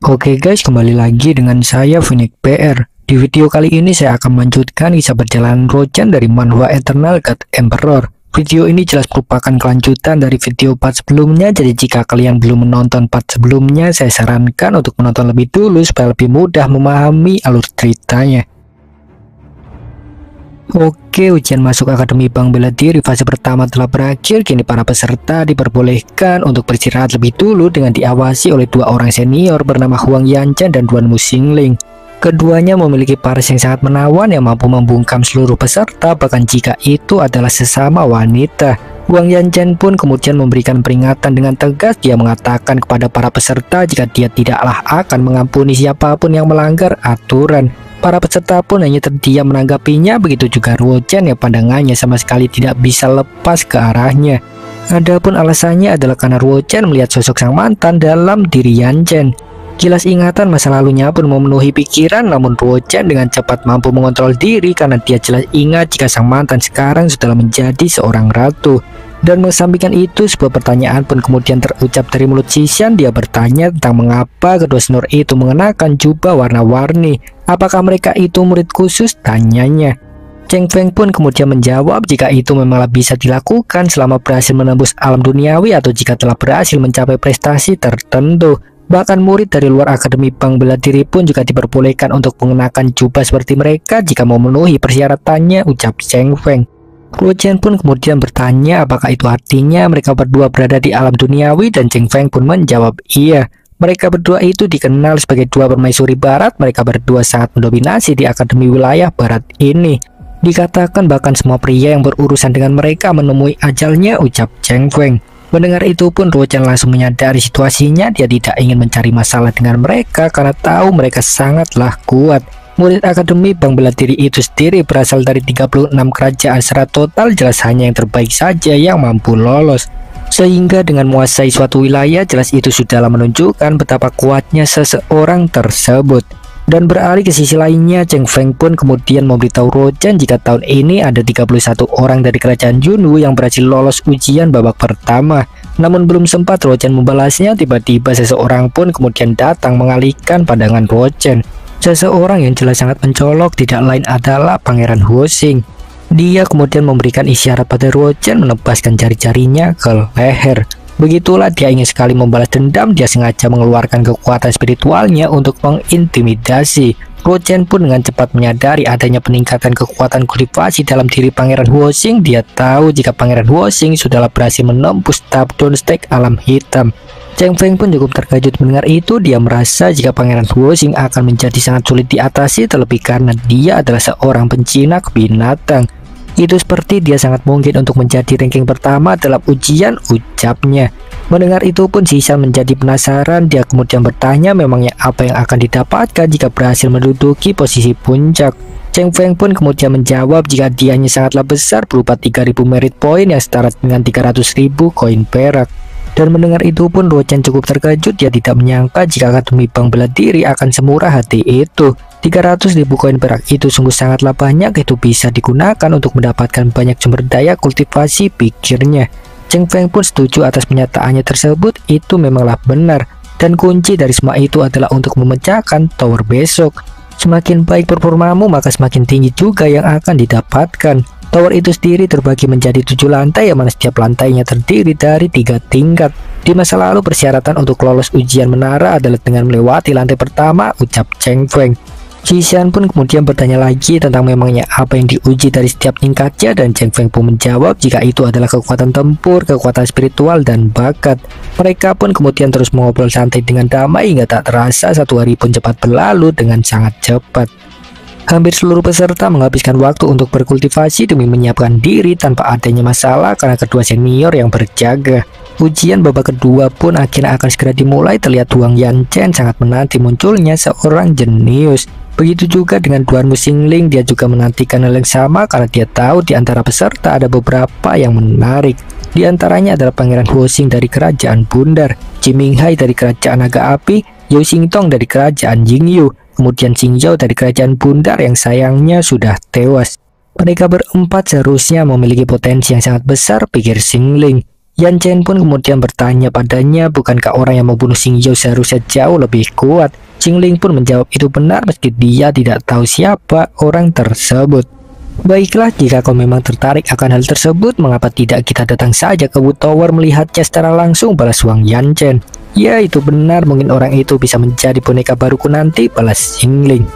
Oke guys, kembali lagi dengan saya Phoenix PR. Di video kali ini saya akan melanjutkan kisah perjalanan Rojan dari manhwa Eternal God Emperor. Video ini jelas merupakan kelanjutan dari video part sebelumnya, jadi jika kalian belum menonton part sebelumnya, saya sarankan untuk menonton lebih dulu supaya lebih mudah memahami alur ceritanya. Oke, ujian masuk Akademi Bank Bela Diri fase pertama telah berakhir. Kini para peserta diperbolehkan untuk beristirahat lebih dulu dengan diawasi oleh dua orang senior bernama Huang Yanchen dan Duan Muxingling. Keduanya memiliki paras yang sangat menawan yang mampu membungkam seluruh peserta, bahkan jika itu adalah sesama wanita. Huang Yanchen pun kemudian memberikan peringatan dengan tegas. Dia mengatakan kepada para peserta jika dia tidaklah akan mengampuni siapapun yang melanggar aturan. Para peserta pun hanya terdiam menanggapinya, begitu juga Rojan yang pandangannya sama sekali tidak bisa lepas ke arahnya. Adapun alasannya adalah karena Rojan melihat sosok sang mantan dalam diri Yanchen. Kilas ingatan masa lalunya pun memenuhi pikiran, namun Rojan dengan cepat mampu mengontrol diri karena dia jelas ingat jika sang mantan sekarang sudah menjadi seorang ratu. Dan mengesampingkan itu, sebuah pertanyaan pun kemudian terucap dari mulut Xishan. Dia bertanya tentang mengapa kedua senior itu mengenakan jubah warna-warni. Apakah mereka itu murid khusus? Tanyanya. Cheng Feng pun kemudian menjawab jika itu memanglah bisa dilakukan selama berhasil menembus alam duniawi atau jika telah berhasil mencapai prestasi tertentu. Bahkan murid dari luar Akademi Bank Bela Diri pun juga diperbolehkan untuk mengenakan jubah seperti mereka jika memenuhi persyaratannya, ucap Cheng Feng. Rojan pun kemudian bertanya apakah itu artinya mereka berdua berada di alam duniawi, dan Cheng Feng pun menjawab iya. Mereka berdua itu dikenal sebagai dua permaisuri barat. Mereka berdua sangat mendominasi di akademi wilayah barat ini. Dikatakan bahkan semua pria yang berurusan dengan mereka menemui ajalnya, ucap Cheng Feng. Mendengar itu pun Rojan langsung menyadari situasinya. Dia tidak ingin mencari masalah dengan mereka karena tahu mereka sangatlah kuat. Murid Akademi Bank Bela Diri itu sendiri berasal dari 36 kerajaan secara total, jelas hanya yang terbaik saja yang mampu lolos. Sehingga dengan menguasai suatu wilayah, jelas itu sudahlah menunjukkan betapa kuatnya seseorang tersebut. Dan beralih ke sisi lainnya, Cheng Feng pun kemudian memberitahu Rojan jika tahun ini ada 31 orang dari kerajaan Yunwu yang berhasil lolos ujian babak pertama. Namun belum sempat Rojan membalasnya, tiba-tiba seseorang pun kemudian datang mengalihkan pandangan Rojan. Seseorang yang jelas sangat mencolok tidak lain adalah Pangeran Huoxing. Dia kemudian memberikan isyarat pada Rojan menebaskan jari-jarinya ke leher. Begitulah dia ingin sekali membalas dendam. Dia sengaja mengeluarkan kekuatan spiritualnya untuk mengintimidasi. Rojan pun dengan cepat menyadari adanya peningkatan kekuatan kultivasi dalam diri Pangeran Huoxing. Dia tahu jika Pangeran Huoxing sudahlah berhasil menembus tahap downstack alam hitam. Cheng Feng pun cukup terkejut mendengar itu. Dia merasa jika Pangeran Huoxing akan menjadi sangat sulit diatasi, terlebih karena dia adalah seorang penjinak binatang. Itu seperti dia sangat mungkin untuk menjadi ranking pertama dalam ujian, ucapnya. Mendengar itu pun Xishan menjadi penasaran. Dia kemudian bertanya memangnya apa yang akan didapatkan jika berhasil menduduki posisi puncak. Cheng Feng pun kemudian menjawab jika hadiahnya sangatlah besar berupa 3000 merit point yang setara dengan 300.000 koin perak. Dan mendengar itu pun Rojan cukup terkejut. Dia tidak menyangka jika Akademi Bank Bela Diri akan semurah hati itu. 300.000 koin perak itu sungguh sangatlah banyak. Itu bisa digunakan untuk mendapatkan banyak sumber daya kultivasi, pikirnya. Cheng Feng pun setuju atas pernyataannya tersebut. Itu memanglah benar. Dan kunci dari semua itu adalah untuk memecahkan tower besok. Semakin baik performamu, maka semakin tinggi juga yang akan didapatkan. Tower itu sendiri terbagi menjadi 7 lantai, yang mana setiap lantainya terdiri dari 3 tingkat. Di masa lalu persyaratan untuk lolos ujian menara adalah dengan melewati lantai pertama, ucap Cheng Feng. Xishan pun kemudian bertanya lagi tentang memangnya apa yang diuji dari setiap tingkatnya, dan Cheng Feng pun menjawab jika itu adalah kekuatan tempur, kekuatan spiritual, dan bakat. Mereka pun kemudian terus mengobrol santai dengan damai hingga tak terasa satu hari pun cepat berlalu dengan sangat cepat. Hampir seluruh peserta menghabiskan waktu untuk berkultivasi demi menyiapkan diri tanpa adanya masalah karena kedua senior yang berjaga. Ujian babak kedua pun akhirnya akan segera dimulai. Terlihat Huang Yanchen sangat menanti munculnya seorang jenius. Begitu juga dengan Duan Muxingling, dia juga menantikan hal yang sama karena dia tahu di antara peserta ada beberapa yang menarik. Di antaranya adalah Pangeran Huoxing dari Kerajaan Bundar, Ji Minghai dari Kerajaan Naga Api, Yu Xingtong dari Kerajaan Jingyu, kemudian Xingzhou dari Kerajaan Bundar yang sayangnya sudah tewas. Mereka berempat seharusnya memiliki potensi yang sangat besar, pikir Xingling. Yan Chen pun kemudian bertanya padanya, bukankah orang yang membunuh Xing Yao seharusnya jauh lebih kuat? Xing Ling pun menjawab itu benar meski dia tidak tahu siapa orang tersebut. Baiklah, jika kau memang tertarik akan hal tersebut, mengapa tidak kita datang saja ke Wu Tower melihatnya secara langsung, balas Wang Yan Chen. Ya, itu benar, mungkin orang itu bisa menjadi boneka baruku nanti, balas Xing Ling.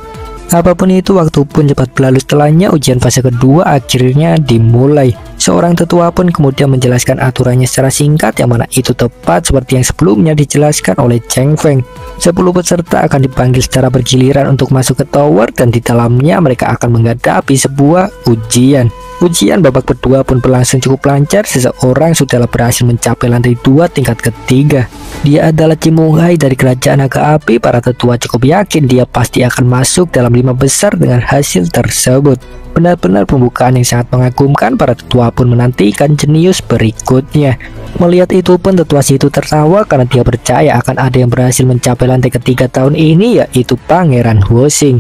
Apapun itu, waktu pun cepat berlalu. Setelahnya ujian fase kedua akhirnya dimulai. Seorang tetua pun kemudian menjelaskan aturannya secara singkat, yang mana itu tepat seperti yang sebelumnya dijelaskan oleh Cheng Feng. 10 peserta akan dipanggil secara bergiliran untuk masuk ke tower, dan di dalamnya mereka akan menghadapi sebuah ujian. Ujian babak kedua pun berlangsung cukup lancar. Seseorang sudahlah berhasil mencapai lantai 2 tingkat ketiga. Dia adalah Cimuhai dari kerajaan naga api. Para tetua cukup yakin dia pasti akan masuk dalam 5 besar dengan hasil tersebut. Benar-benar pembukaan yang sangat mengagumkan. Para tetua pun menantikan jenius berikutnya. Melihat itu pun tetua situ tertawa karena dia percaya akan ada yang berhasil mencapai lantai ketiga tahun ini, yaitu Pangeran Huoxing.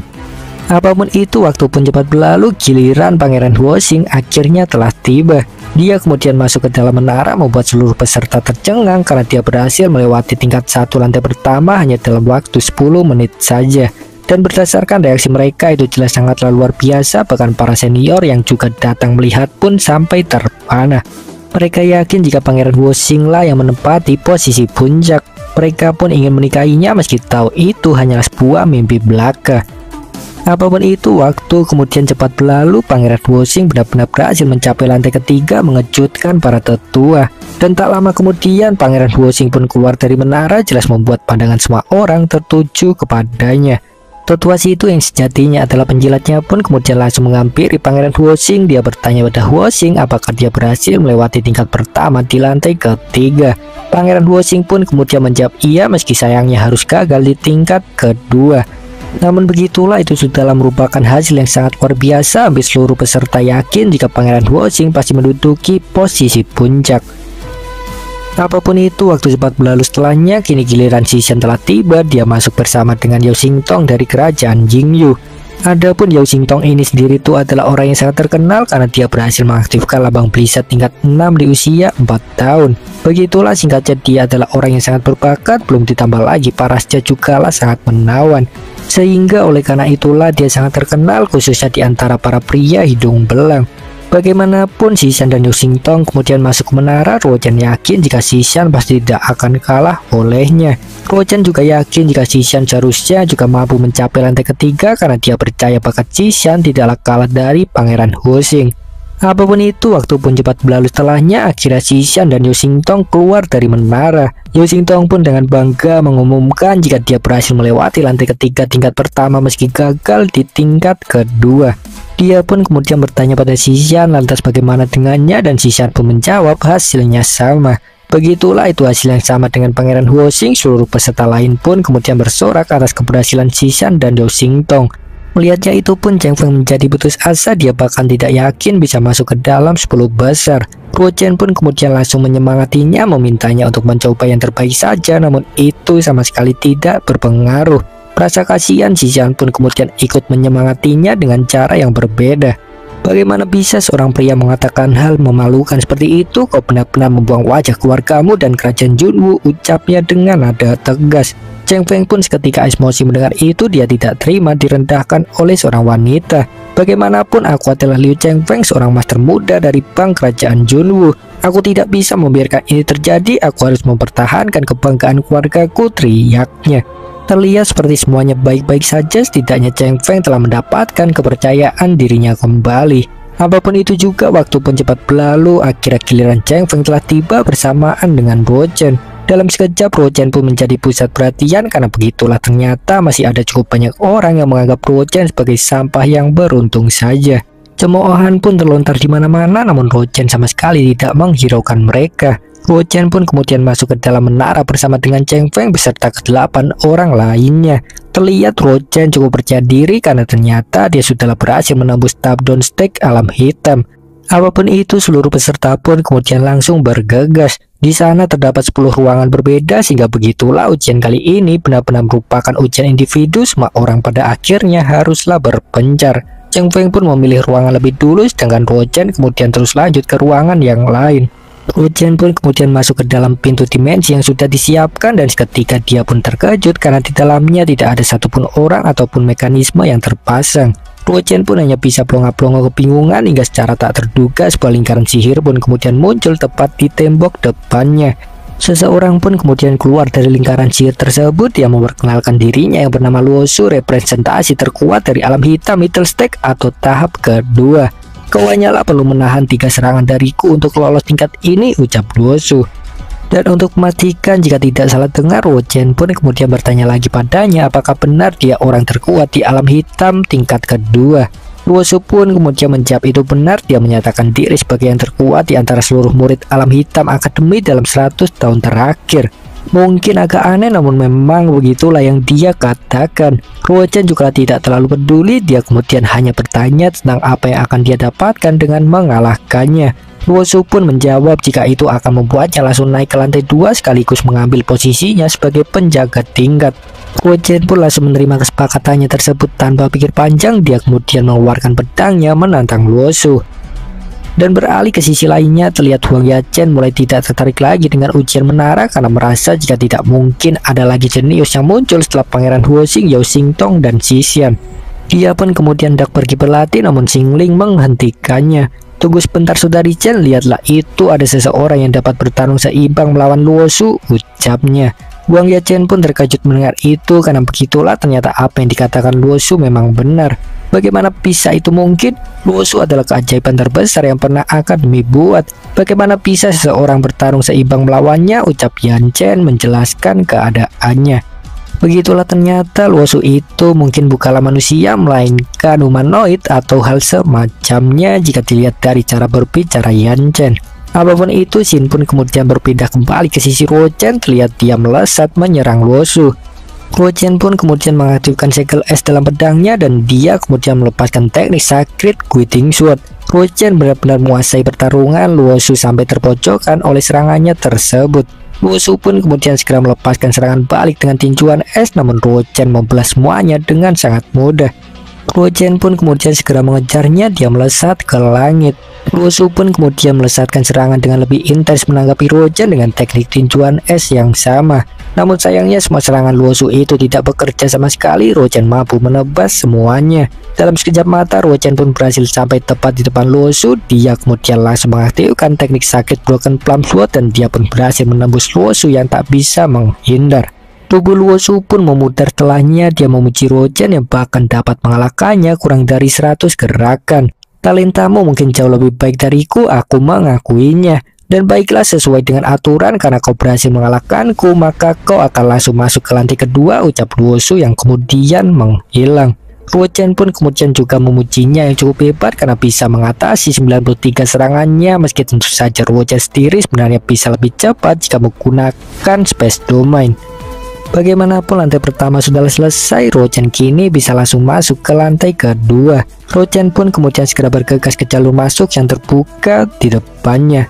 Apapun itu, waktu pun cepat berlalu. Giliran Pangeran Huoxing akhirnya telah tiba. Dia kemudian masuk ke dalam menara, membuat seluruh peserta tercengang karena dia berhasil melewati tingkat 1 lantai pertama hanya dalam waktu 10 menit saja. Dan berdasarkan reaksi mereka, itu jelas sangatlah luar biasa. Bahkan para senior yang juga datang melihat pun sampai terpana. Mereka yakin jika Pangeran Huoxing lah yang menempati posisi puncak. Mereka pun ingin menikahinya meski tahu itu hanyalah sebuah mimpi belaka. Apapun itu, waktu kemudian cepat berlalu. Pangeran Huoxing benar-benar berhasil mencapai lantai ketiga, mengejutkan para tetua. Dan tak lama kemudian Pangeran Huoxing pun keluar dari menara, jelas membuat pandangan semua orang tertuju kepadanya. Tetua situ yang sejatinya adalah penjilatnya pun kemudian langsung menghampiri Pangeran Huoxing. Dia bertanya pada Huoxing apakah dia berhasil melewati tingkat pertama di lantai ketiga. Pangeran Huoxing pun kemudian menjawab iya, meski sayangnya harus gagal di tingkat kedua. Namun begitulah, itu sudahlah merupakan hasil yang sangat luar biasa. Hampir seluruh peserta yakin jika Pangeran Huoxing pasti menduduki posisi puncak. Apapun itu, waktu cepat berlalu. Setelahnya kini giliran Xishan telah tiba. Dia masuk bersama dengan Yao Xingtong dari kerajaan Jingyu. Adapun Yao Xingtong ini sendiri itu adalah orang yang sangat terkenal karena dia berhasil mengaktifkan Lambang Blizzard tingkat 6 di usia 4 tahun. Begitulah singkatnya, dia adalah orang yang sangat berbakat, belum ditambah lagi parasnya jugalah sangat menawan. Sehingga oleh karena itulah dia sangat terkenal khususnya di antara para pria hidung belang. Bagaimanapun Xishan dan Yao Xingtong kemudian masuk ke menara. Ruochen yakin jika Xishan pasti tidak akan kalah olehnya. Ruochen juga yakin jika Xishan seharusnya juga mampu mencapai lantai ketiga karena dia percaya bakat Xishan tidaklah kalah dari Pangeran Huoxing. Apapun itu, waktu pun cepat berlalu. Setelahnya akhirnya Xishan dan Yao Xingtong keluar dari menara. Yao Xingtong pun dengan bangga mengumumkan jika dia berhasil melewati lantai ketiga tingkat pertama meski gagal di tingkat kedua. Dia pun kemudian bertanya pada Xishan lantas bagaimana dengannya, dan Xishan pun menjawab hasilnya sama. Begitulah, itu hasil yang sama dengan Pangeran Huoxing. Seluruh peserta lain pun kemudian bersorak atas keberhasilan Xishan dan Yao Xingtong. Melihatnya itu pun Cheng Feng menjadi putus asa. Dia bahkan tidak yakin bisa masuk ke dalam 10 besar. Ruochen pun kemudian langsung menyemangatinya, memintanya untuk mencoba yang terbaik saja. Namun itu sama sekali tidak berpengaruh. Rasa kasihan Xishan pun kemudian ikut menyemangatinya dengan cara yang berbeda. Bagaimana bisa seorang pria mengatakan hal memalukan seperti itu? Kau benar-benar membuang wajah keluargamu dan kerajaan Junwu, ucapnya dengan nada tegas. Cheng Feng pun seketika emosi mendengar itu. Dia tidak terima direndahkan oleh seorang wanita. Bagaimanapun aku adalah Liu Cheng Feng, seorang master muda dari Bank Kerajaan Junwu. Aku tidak bisa membiarkan ini terjadi. Aku harus mempertahankan kebanggaan keluargaku, teriaknya. Terlihat seperti semuanya baik-baik saja. Setidaknya Cheng Feng telah mendapatkan kepercayaan dirinya kembali. Apapun itu juga, waktu pun cepat berlalu. Akhirnya giliran Cheng Feng telah tiba bersamaan dengan Ruochen. Dalam sekejap Ruochen pun menjadi pusat perhatian karena begitulah ternyata masih ada cukup banyak orang yang menganggap Ruochen sebagai sampah yang beruntung saja. Cemoohan pun terlontar di mana-mana, namun Ruochen sama sekali tidak menghiraukan mereka. Ruochen pun kemudian masuk ke dalam menara bersama dengan Cheng Feng beserta ke-8 orang lainnya. Terlihat Ruochen cukup percaya diri karena ternyata dia sudahlah berhasil menembus tahap downstack alam hitam. Apapun itu, seluruh peserta pun kemudian langsung bergegas. Di sana terdapat 10 ruangan berbeda, sehingga begitulah ujian kali ini benar-benar merupakan ujian individu. Semua orang pada akhirnya haruslah berpencar. Cheng Feng pun memilih ruangan lebih dulu, sedangkan Ruochen kemudian terus lanjut ke ruangan yang lain. Luo Chen pun kemudian masuk ke dalam pintu dimensi yang sudah disiapkan, dan seketika dia pun terkejut karena di dalamnya tidak ada satupun orang ataupun mekanisme yang terpasang. Luo Chen pun hanya bisa plonga-plongo kebingungan hingga secara tak terduga sebuah lingkaran sihir pun kemudian muncul tepat di tembok depannya. Seseorang pun kemudian keluar dari lingkaran sihir tersebut yang memperkenalkan dirinya yang bernama Luo Shu, representasi terkuat dari alam hitam Middle Stage atau tahap kedua. Kau hanyalah perlu menahan 3 serangan dariku untuk lolos tingkat ini, ucap Luo Shu. Dan untuk memastikan jika tidak salah dengar, Luo Chen pun kemudian bertanya lagi padanya apakah benar dia orang terkuat di alam hitam tingkat kedua. Luo Shu pun kemudian menjawab itu benar. Dia menyatakan diri sebagai yang terkuat di antara seluruh murid alam hitam akademi dalam 100 tahun terakhir. Mungkin agak aneh, namun memang begitulah yang dia katakan. Luo Chen juga tidak terlalu peduli. Dia kemudian hanya bertanya tentang apa yang akan dia dapatkan dengan mengalahkannya. Luo Shu pun menjawab jika itu akan membuatnya langsung naik ke lantai 2 sekaligus mengambil posisinya sebagai penjaga tingkat. Luo Chen pun langsung menerima kesepakatannya tersebut tanpa pikir panjang. Dia kemudian mengeluarkan pedangnya menantang Luo Shu. Dan beralih ke sisi lainnya, terlihat Huang Yachen mulai tidak tertarik lagi dengan ujian menara karena merasa jika tidak mungkin ada lagi jenius yang muncul setelah Pangeran Huoxing, Yao Xingtong, dan Xixian. Dia pun kemudian hendak pergi berlatih, namun Xingling menghentikannya. Tunggu sebentar saudari Chen, lihatlah itu ada seseorang yang dapat bertarung seimbang melawan Luo Shu, ucapnya. Huang Yachen pun terkejut mendengar itu karena begitulah ternyata apa yang dikatakan Luo Shu memang benar. Bagaimana bisa itu mungkin? Luo Shu adalah keajaiban terbesar yang pernah akademi buat. Bagaimana bisa seseorang bertarung seimbang melawannya, ucap Yan Chen menjelaskan keadaannya. Begitulah ternyata Luo Shu itu mungkin bukanlah manusia melainkan humanoid atau hal semacamnya jika dilihat dari cara berbicara Yan Chen. Apapun itu, Xin pun kemudian berpindah kembali ke sisi Luo Chen. Terlihat dia melesat menyerang Luo Shu. Luo Chen pun kemudian mengaktifkan segel es dalam pedangnya dan dia kemudian melepaskan teknik Sacred Guiding Sword. Luo Chen benar-benar menguasai pertarungan Luo Shu sampai terpojokkan oleh serangannya tersebut. Luo Shu pun kemudian segera melepaskan serangan balik dengan tinjuan es, namun Luo Chen membelah semuanya dengan sangat mudah. Luo Chen pun kemudian segera mengejarnya. Dia melesat ke langit. Luo Shu pun kemudian melesatkan serangan dengan lebih intens menanggapi Luo Chen dengan teknik tinjuan es yang sama. Namun sayangnya semua serangan Luo Shu itu tidak bekerja sama sekali. Luo Chen mampu menebas semuanya. Dalam sekejap mata, Luo Chen pun berhasil sampai tepat di depan Luo Shu. Dia kemudian langsung mengaktifkan teknik sakit Broken Plum Sword dan dia pun berhasil menembus Luo Shu yang tak bisa menghindar. Tubuh Luo Shu pun memudar. Setelahnya dia memuji Luo Chen yang bahkan dapat mengalahkannya kurang dari 100 gerakan. Talentamu mungkin jauh lebih baik dariku, aku mengakuinya. Dan baiklah, sesuai dengan aturan, karena kau berhasil mengalahkanku, maka kau akan langsung masuk ke lantai kedua, ucap Luo Shu yang kemudian menghilang. Luo Chen pun kemudian juga memujinya yang cukup hebat karena bisa mengatasi 93 serangannya, meski tentu saja Luo Chen sendiri sebenarnya bisa lebih cepat jika menggunakan Space Domain. Bagaimanapun lantai pertama sudah selesai, Luo Chen kini bisa langsung masuk ke lantai kedua. Luo Chen pun kemudian segera bergegas ke jalur masuk yang terbuka di depannya.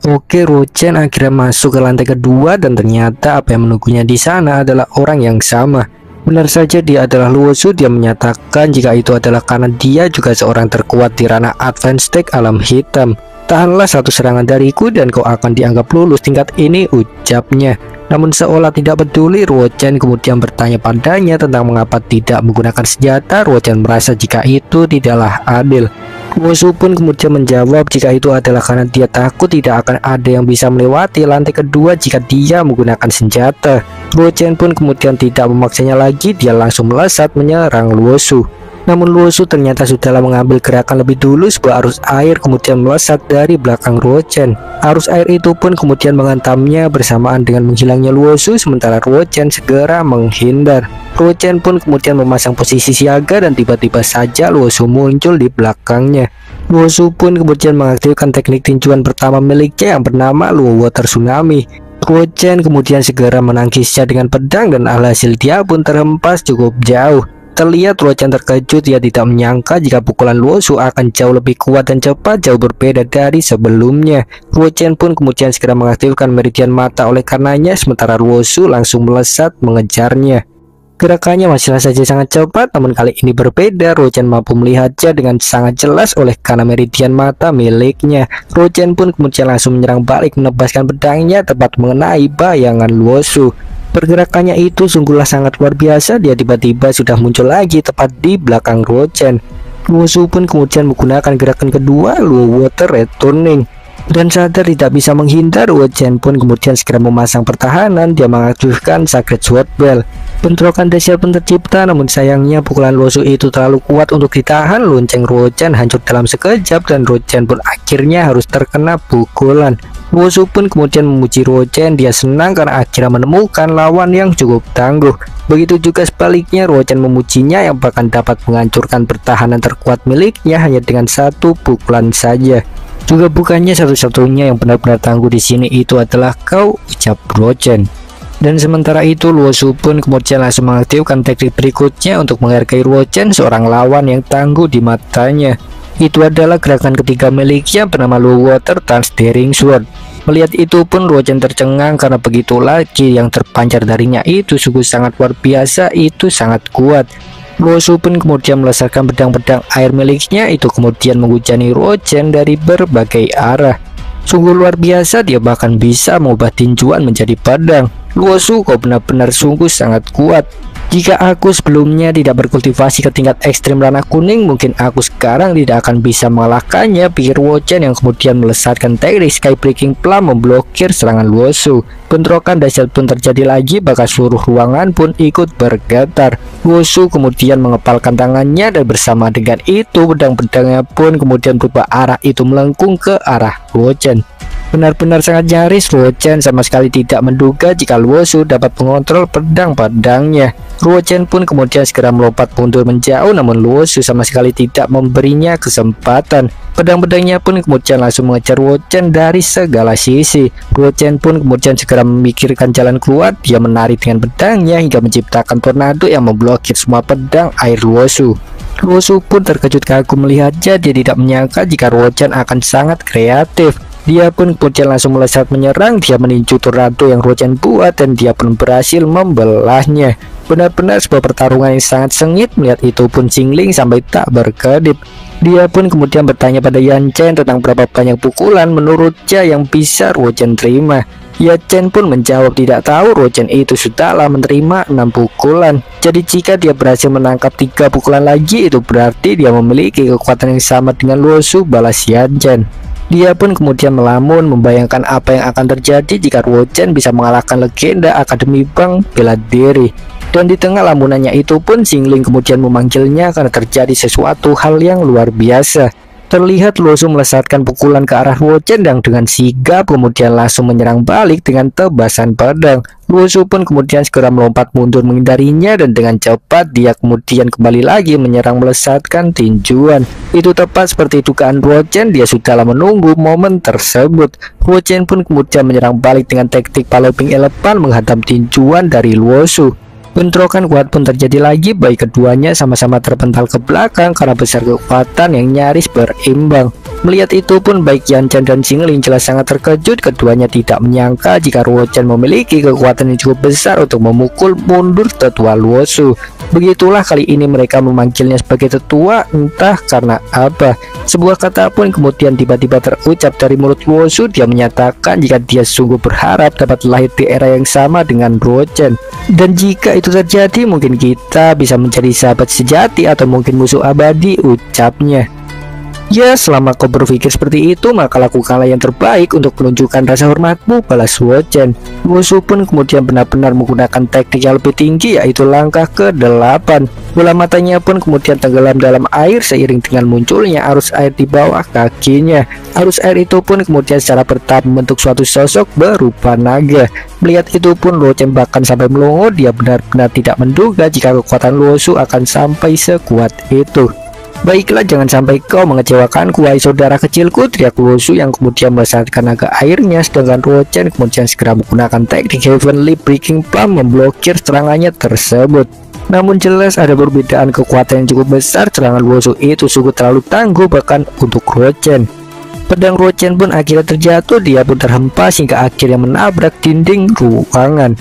Oke, Luo Chen akhirnya masuk ke lantai kedua dan ternyata apa yang menunggunya di sana adalah orang yang sama. Benar saja dia adalah Luo Shu. Dia menyatakan jika itu adalah karena dia juga seorang terkuat di ranah Advanced Stage alam hitam. Tahanlah satu serangan dariku dan kau akan dianggap lulus tingkat ini, ucapnya. Namun seolah tidak peduli, Luo Chen kemudian bertanya padanya tentang mengapa tidak menggunakan senjata. Luo Chen merasa jika itu tidaklah adil. Luo Shu pun kemudian menjawab jika itu adalah karena dia takut tidak akan ada yang bisa melewati lantai kedua jika dia menggunakan senjata. Luo Chen pun kemudian tidak memaksanya lagi. Dia langsung melesat menyerang Luo Shu. Namun Luo Shu ternyata sudahlah mengambil gerakan lebih dulu. Sebuah arus air kemudian melesat dari belakang Luo Chen. Arus air itu pun kemudian menghantamnya bersamaan dengan menghilangnya Luo Shu, sementara Luo Chen segera menghindar. Luo Chen pun kemudian memasang posisi siaga dan tiba-tiba saja Luo Shu muncul di belakangnya. Luo Shu pun kemudian mengaktifkan teknik tinjuan pertama miliknya yang bernama Luo Water Tsunami. Luo Chen kemudian segera menangkisnya dengan pedang dan alhasil dia pun terhempas cukup jauh. Terlihat Luo Chen terkejut. Dia tidak menyangka jika pukulan Luo Shu akan jauh lebih kuat dan cepat, jauh berbeda dari sebelumnya. Luo Chen pun kemudian segera mengaktifkan meridian mata oleh karenanya, sementara Luo Shu langsung melesat mengejarnya. Gerakannya masih saja sangat cepat, namun kali ini berbeda. Rochen mampu melihatnya dengan sangat jelas oleh karena meridian mata miliknya. Rochen pun kemudian langsung menyerang balik, menebaskan pedangnya tepat mengenai bayangan Luosu. Pergerakannya itu sungguhlah sangat luar biasa. Dia tiba-tiba sudah muncul lagi tepat di belakang Rochen. Luosu pun kemudian menggunakan gerakan kedua, Luo Water Returning. Dan sadar tidak bisa menghindar, Rochen pun kemudian segera memasang pertahanan. Dia mengaktifkan Sacred Sword Bell. Bentrokan dahsyat pun tercipta, namun sayangnya pukulan Luosu itu terlalu kuat untuk ditahan. Lonceng Rochen hancur dalam sekejap dan Rochen pun akhirnya harus terkena pukulan. Luosu pun kemudian memuji Rochen. Dia senang karena akhirnya menemukan lawan yang cukup tangguh. Begitu juga sebaliknya, Rochen memujinya yang bahkan dapat menghancurkan pertahanan terkuat miliknya hanya dengan satu pukulan saja. Juga bukannya satu-satunya yang benar-benar tangguh di sini itu adalah kau, ucap Rochen. Dan sementara itu Luosu pun kemudian langsung mengaktifkan teknik berikutnya untuk menghargai Rochen, seorang lawan yang tangguh di matanya. Itu adalah gerakan ketiga miliknya bernama Luo Water Transdaring Sword. Melihat itu pun Rochen tercengang karena begitu lagi yang terpancar darinya itu sungguh sangat luar biasa, itu sangat kuat. Luosu pun kemudian melesatkan pedang-pedang air miliknya itu kemudian menghujani Rochen dari berbagai arah. Sungguh luar biasa, dia bahkan bisa mengubah tinjuan menjadi pedang. Luosu, kau benar-benar sungguh sangat kuat. Jika aku sebelumnya tidak berkultivasi ke tingkat ekstrim ranah kuning, mungkin aku sekarang tidak akan bisa mengalahkannya, pikir Rochen yang kemudian melesatkan teknik Sky Breaking Plum memblokir serangan Luosu. Bentrokan dahsyat pun terjadi lagi, bahkan seluruh ruangan pun ikut bergetar. Luosu kemudian mengepalkan tangannya dan bersama dengan itu pedang-pedangnya pun kemudian berubah arah, itu melengkung ke arah Rochen. Benar-benar sangat nyaris. Rochen sama sekali tidak menduga jika Luosu dapat mengontrol pedang-pedangnya. Rochen pun kemudian segera melompat mundur menjauh, namun Luosu sama sekali tidak memberinya kesempatan. Pedang-pedangnya pun kemudian langsung mengejar Rochen dari segala sisi. Rochen pun kemudian segera memikirkan jalan keluar. Dia menari dengan pedangnya hingga menciptakan tornado yang memblokir semua pedang air Luosu. Luosu pun terkejut kagum melihatnya. Dia tidak menyangka jika Rochen akan sangat kreatif. Dia pun kemudian langsung melesat menyerang. Dia meninju tornado yang Rochen buat dan dia pun berhasil membelahnya. Benar-benar sebuah pertarungan yang sangat sengit. Melihat itu pun Xingling sampai tak berkedip. Dia pun kemudian bertanya pada Yan Chen tentang berapa banyak pukulan menurutnya yang bisa Rochen terima. Yan Chen pun menjawab tidak tahu. Rochen itu sudahlah menerima 6 pukulan. Jadi jika dia berhasil menangkap 3 pukulan lagi, itu berarti dia memiliki kekuatan yang sama dengan Luosu, balas Yan Chen. Dia pun kemudian melamun, membayangkan apa yang akan terjadi jika Rochen bisa mengalahkan legenda Akademi Bang bela diri. Dan di tengah lamunannya itu pun Xingling kemudian memanggilnya karena terjadi sesuatu hal yang luar biasa. Terlihat Luosu melesatkan pukulan ke arah Rochen dan dengan sigap kemudian langsung menyerang balik dengan tebasan pedang. Luosu pun kemudian segera melompat mundur menghindarinya dan dengan cepat dia kemudian kembali lagi menyerang melesatkan tinjuan. Itu tepat seperti dugaan Rochen, dia sudahlah menunggu momen tersebut. Rochen pun kemudian menyerang balik dengan teknik Paloping Elephant menghantam tinjuan dari Luosu. Bentrokan kuat pun terjadi lagi, baik keduanya sama-sama terpental ke belakang karena besar kekuatan yang nyaris berimbang. Melihat itu pun baik Yan Chen dan Xingling jelas sangat terkejut. Keduanya tidak menyangka jika Rochen memiliki kekuatan yang cukup besar untuk memukul mundur tetua Luosu. Begitulah kali ini mereka memanggilnya sebagai tetua, entah karena apa. Sebuah kata pun kemudian tiba-tiba terucap dari mulut Luosu. Dia menyatakan jika dia sungguh berharap dapat lahir di era yang sama dengan Rochen. Dan jika itu terjadi, mungkin kita bisa menjadi sahabat sejati atau mungkin musuh abadi, ucapnya. Ya, selama kau berpikir seperti itu, maka lakukanlah yang terbaik untuk menunjukkan rasa hormatmu, balas Rochen. Luosu pun kemudian benar-benar menggunakan teknik yang lebih tinggi, yaitu langkah ke-8. Bola matanya pun kemudian tenggelam dalam air seiring dengan munculnya arus air di bawah kakinya. Arus air itu pun kemudian secara bertahap membentuk suatu sosok berupa naga. Melihat itu pun Rochen bahkan sampai melongo. Dia benar-benar tidak menduga jika kekuatan Luosu akan sampai sekuat itu. Baiklah, jangan sampai kau mengecewakanku, wahai saudara kecilku, teriak Luosu yang kemudian melesatkan naga airnya. Sedangkan Rochen kemudian segera menggunakan teknik Heavenly Breaking Plum memblokir serangannya tersebut. Namun jelas ada perbedaan kekuatan yang cukup besar. Serangan Luosu itu sungguh terlalu tangguh bahkan untuk Rochen. Pedang Rochen pun akhirnya terjatuh. Dia pun terhempas hingga akhirnya menabrak dinding ruangan.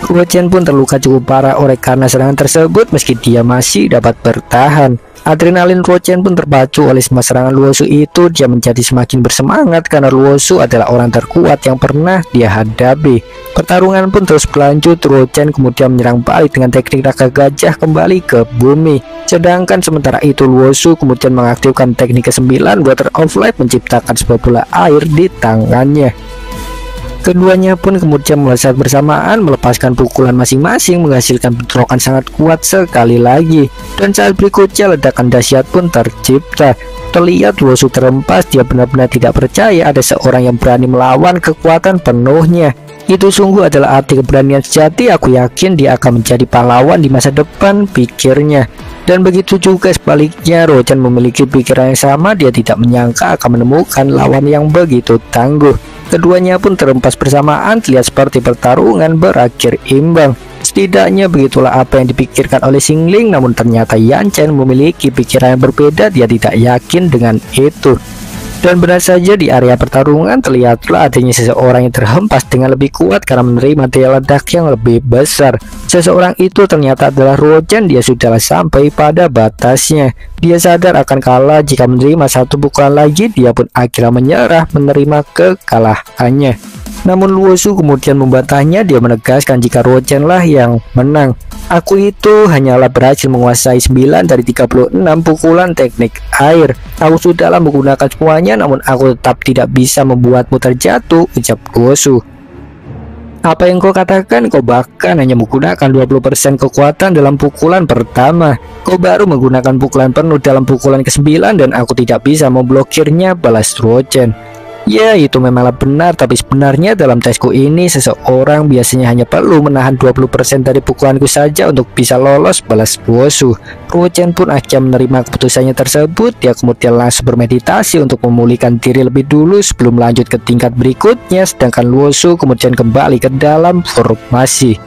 Luo Chen pun terluka cukup parah oleh karena serangan tersebut meski dia masih dapat bertahan. Adrenalin Luo Chen pun terpacu oleh semua serangan Luo Su itu. Dia menjadi semakin bersemangat karena Luo Su adalah orang terkuat yang pernah dia hadapi. Pertarungan pun terus berlanjut. Luo Chen kemudian menyerang balik dengan teknik naga gajah kembali ke bumi. Sedangkan sementara itu Luo Su kemudian mengaktifkan teknik ke-9 Water of Life, menciptakan sebuah bola air di tangannya. Keduanya pun kemudian melesat bersamaan, melepaskan pukulan masing-masing, menghasilkan bentrokan sangat kuat sekali lagi. Dan saat berikutnya ledakan dahsyat pun tercipta. Terlihat Luo Su terhempas, dia benar-benar tidak percaya ada seorang yang berani melawan kekuatan penuhnya. Itu sungguh adalah arti keberanian sejati. Aku yakin dia akan menjadi pahlawan di masa depan, pikirnya. Dan begitu juga sebaliknya, Luo Chen memiliki pikiran yang sama. Dia tidak menyangka akan menemukan lawan yang begitu tangguh. Keduanya pun terhempas bersamaan, terlihat seperti pertarungan berakhir imbang. Setidaknya begitulah apa yang dipikirkan oleh Xing Ling, namun ternyata Yan Chen memiliki pikiran yang berbeda. Dia tidak yakin dengan itu. Dan benar saja di area pertarungan terlihatlah adanya seseorang yang terhempas dengan lebih kuat karena menerima daya ledak yang lebih besar. Seseorang itu ternyata adalah Luo Chen. Dia sudah sampai pada batasnya. Dia sadar akan kalah jika menerima satu pukulan lagi. Dia pun akhirnya menyerah, menerima kekalahannya. Namun Luo Su kemudian membantahnya. Dia menegaskan jika Luo Chen lah yang menang. Aku itu hanyalah berhasil menguasai 9 dari 36 pukulan teknik air. Aku sudahlah menggunakan semuanya, namun aku tetap tidak bisa membuatmu terjatuh, ucap Luo Su. Apa yang kau katakan? Kau bahkan hanya menggunakan 20% kekuatan dalam pukulan pertama. Kau baru menggunakan pukulan penuh dalam pukulan ke-9 dan aku tidak bisa memblokirnya, balas Luo Chen. Ya, itu memanglah benar, tapi sebenarnya dalam tesku ini seseorang biasanya hanya perlu menahan 20% dari pukulanku saja untuk bisa lolos, balas Luo Su. Luo Chen pun akhirnya menerima keputusannya tersebut. Dia kemudian langsung bermeditasi untuk memulihkan diri lebih dulu sebelum lanjut ke tingkat berikutnya, sedangkan Luo Su kemudian kembali ke dalam formasi.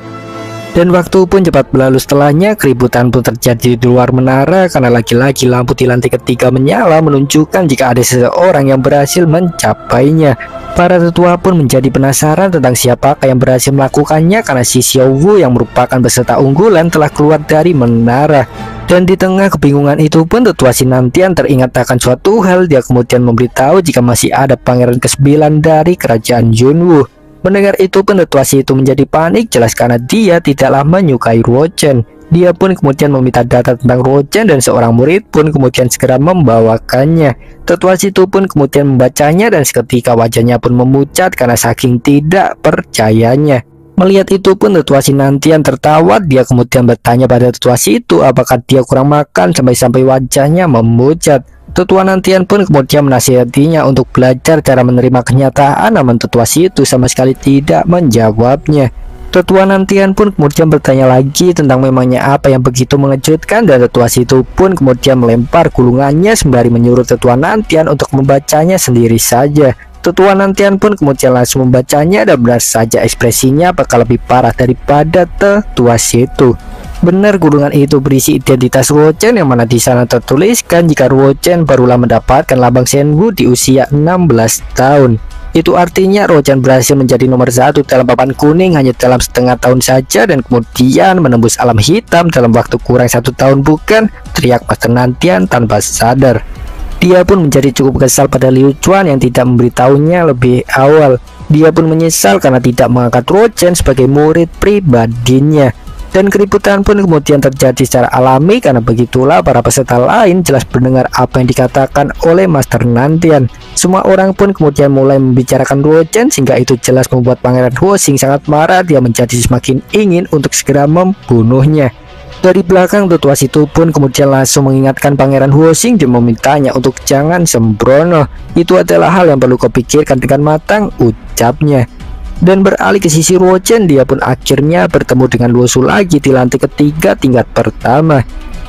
Dan waktu pun cepat berlalu. Setelahnya keributan pun terjadi di luar menara karena lagi-lagi lampu di lantai ketiga menyala menunjukkan jika ada seseorang yang berhasil mencapainya. Para tetua pun menjadi penasaran tentang siapakah yang berhasil melakukannya karena si Xiao Wu yang merupakan peserta unggulan telah keluar dari menara. Dan di tengah kebingungan itu pun tetua Sinantian teringat akan suatu hal. Dia kemudian memberitahu jika masih ada pangeran ke-9 dari kerajaan Junwu. Mendengar itu pun tetua itu menjadi panik, jelas karena dia tidaklah menyukai Luo Chen. Dia pun kemudian meminta data tentang Luo Chen dan seorang murid pun kemudian segera membawakannya. Tetua itu pun kemudian membacanya dan seketika wajahnya pun memucat karena saking tidak percayanya. Melihat itu pun tetua Sinantian tertawa. Dia kemudian bertanya pada tetua itu apakah dia kurang makan sampai-sampai wajahnya memucat. Tetua Nantian pun kemudian menasihatinya untuk belajar cara menerima kenyataan, namun tetua itu sama sekali tidak menjawabnya. Tetua Nantian pun kemudian bertanya lagi tentang memangnya apa yang begitu mengejutkan, dan tetua itu pun kemudian melempar gulungannya sembari menyuruh tetua Nantian untuk membacanya sendiri saja. Tetua Nantian pun kemudian langsung membacanya dan benar saja ekspresinya bakal lebih parah daripada tetua itu. Benar, gulungan itu berisi identitas Luo Chen yang mana di sana tertuliskan jika Luo Chen barulah mendapatkan lambang Shenwu di usia 16 tahun. Itu artinya Luo Chen berhasil menjadi nomor 1 dalam papan kuning hanya dalam setengah tahun saja dan kemudian menembus alam hitam dalam waktu kurang 1 tahun, bukan? Teriak Master Nantian tanpa sadar. Dia pun menjadi cukup kesal pada Liu Chuan yang tidak memberitahunya lebih awal. Dia pun menyesal karena tidak mengangkat Luo Chen sebagai murid pribadinya. Dan keributan pun kemudian terjadi secara alami karena begitulah para peserta lain jelas mendengar apa yang dikatakan oleh Master Nantian. Semua orang pun kemudian mulai membicarakan Luo Chen sehingga itu jelas membuat Pangeran Huoxing sangat marah. Dia menjadi semakin ingin untuk segera membunuhnya. Dari belakang tetua itu pun kemudian langsung mengingatkan Pangeran Huoxing dan memintanya untuk jangan sembrono. Itu adalah hal yang perlu kau pikirkan dengan matang, ucapnya. Dan beralih ke sisi Luo Chen, dia pun akhirnya bertemu dengan Luo Su lagi di lantai ketiga tingkat pertama.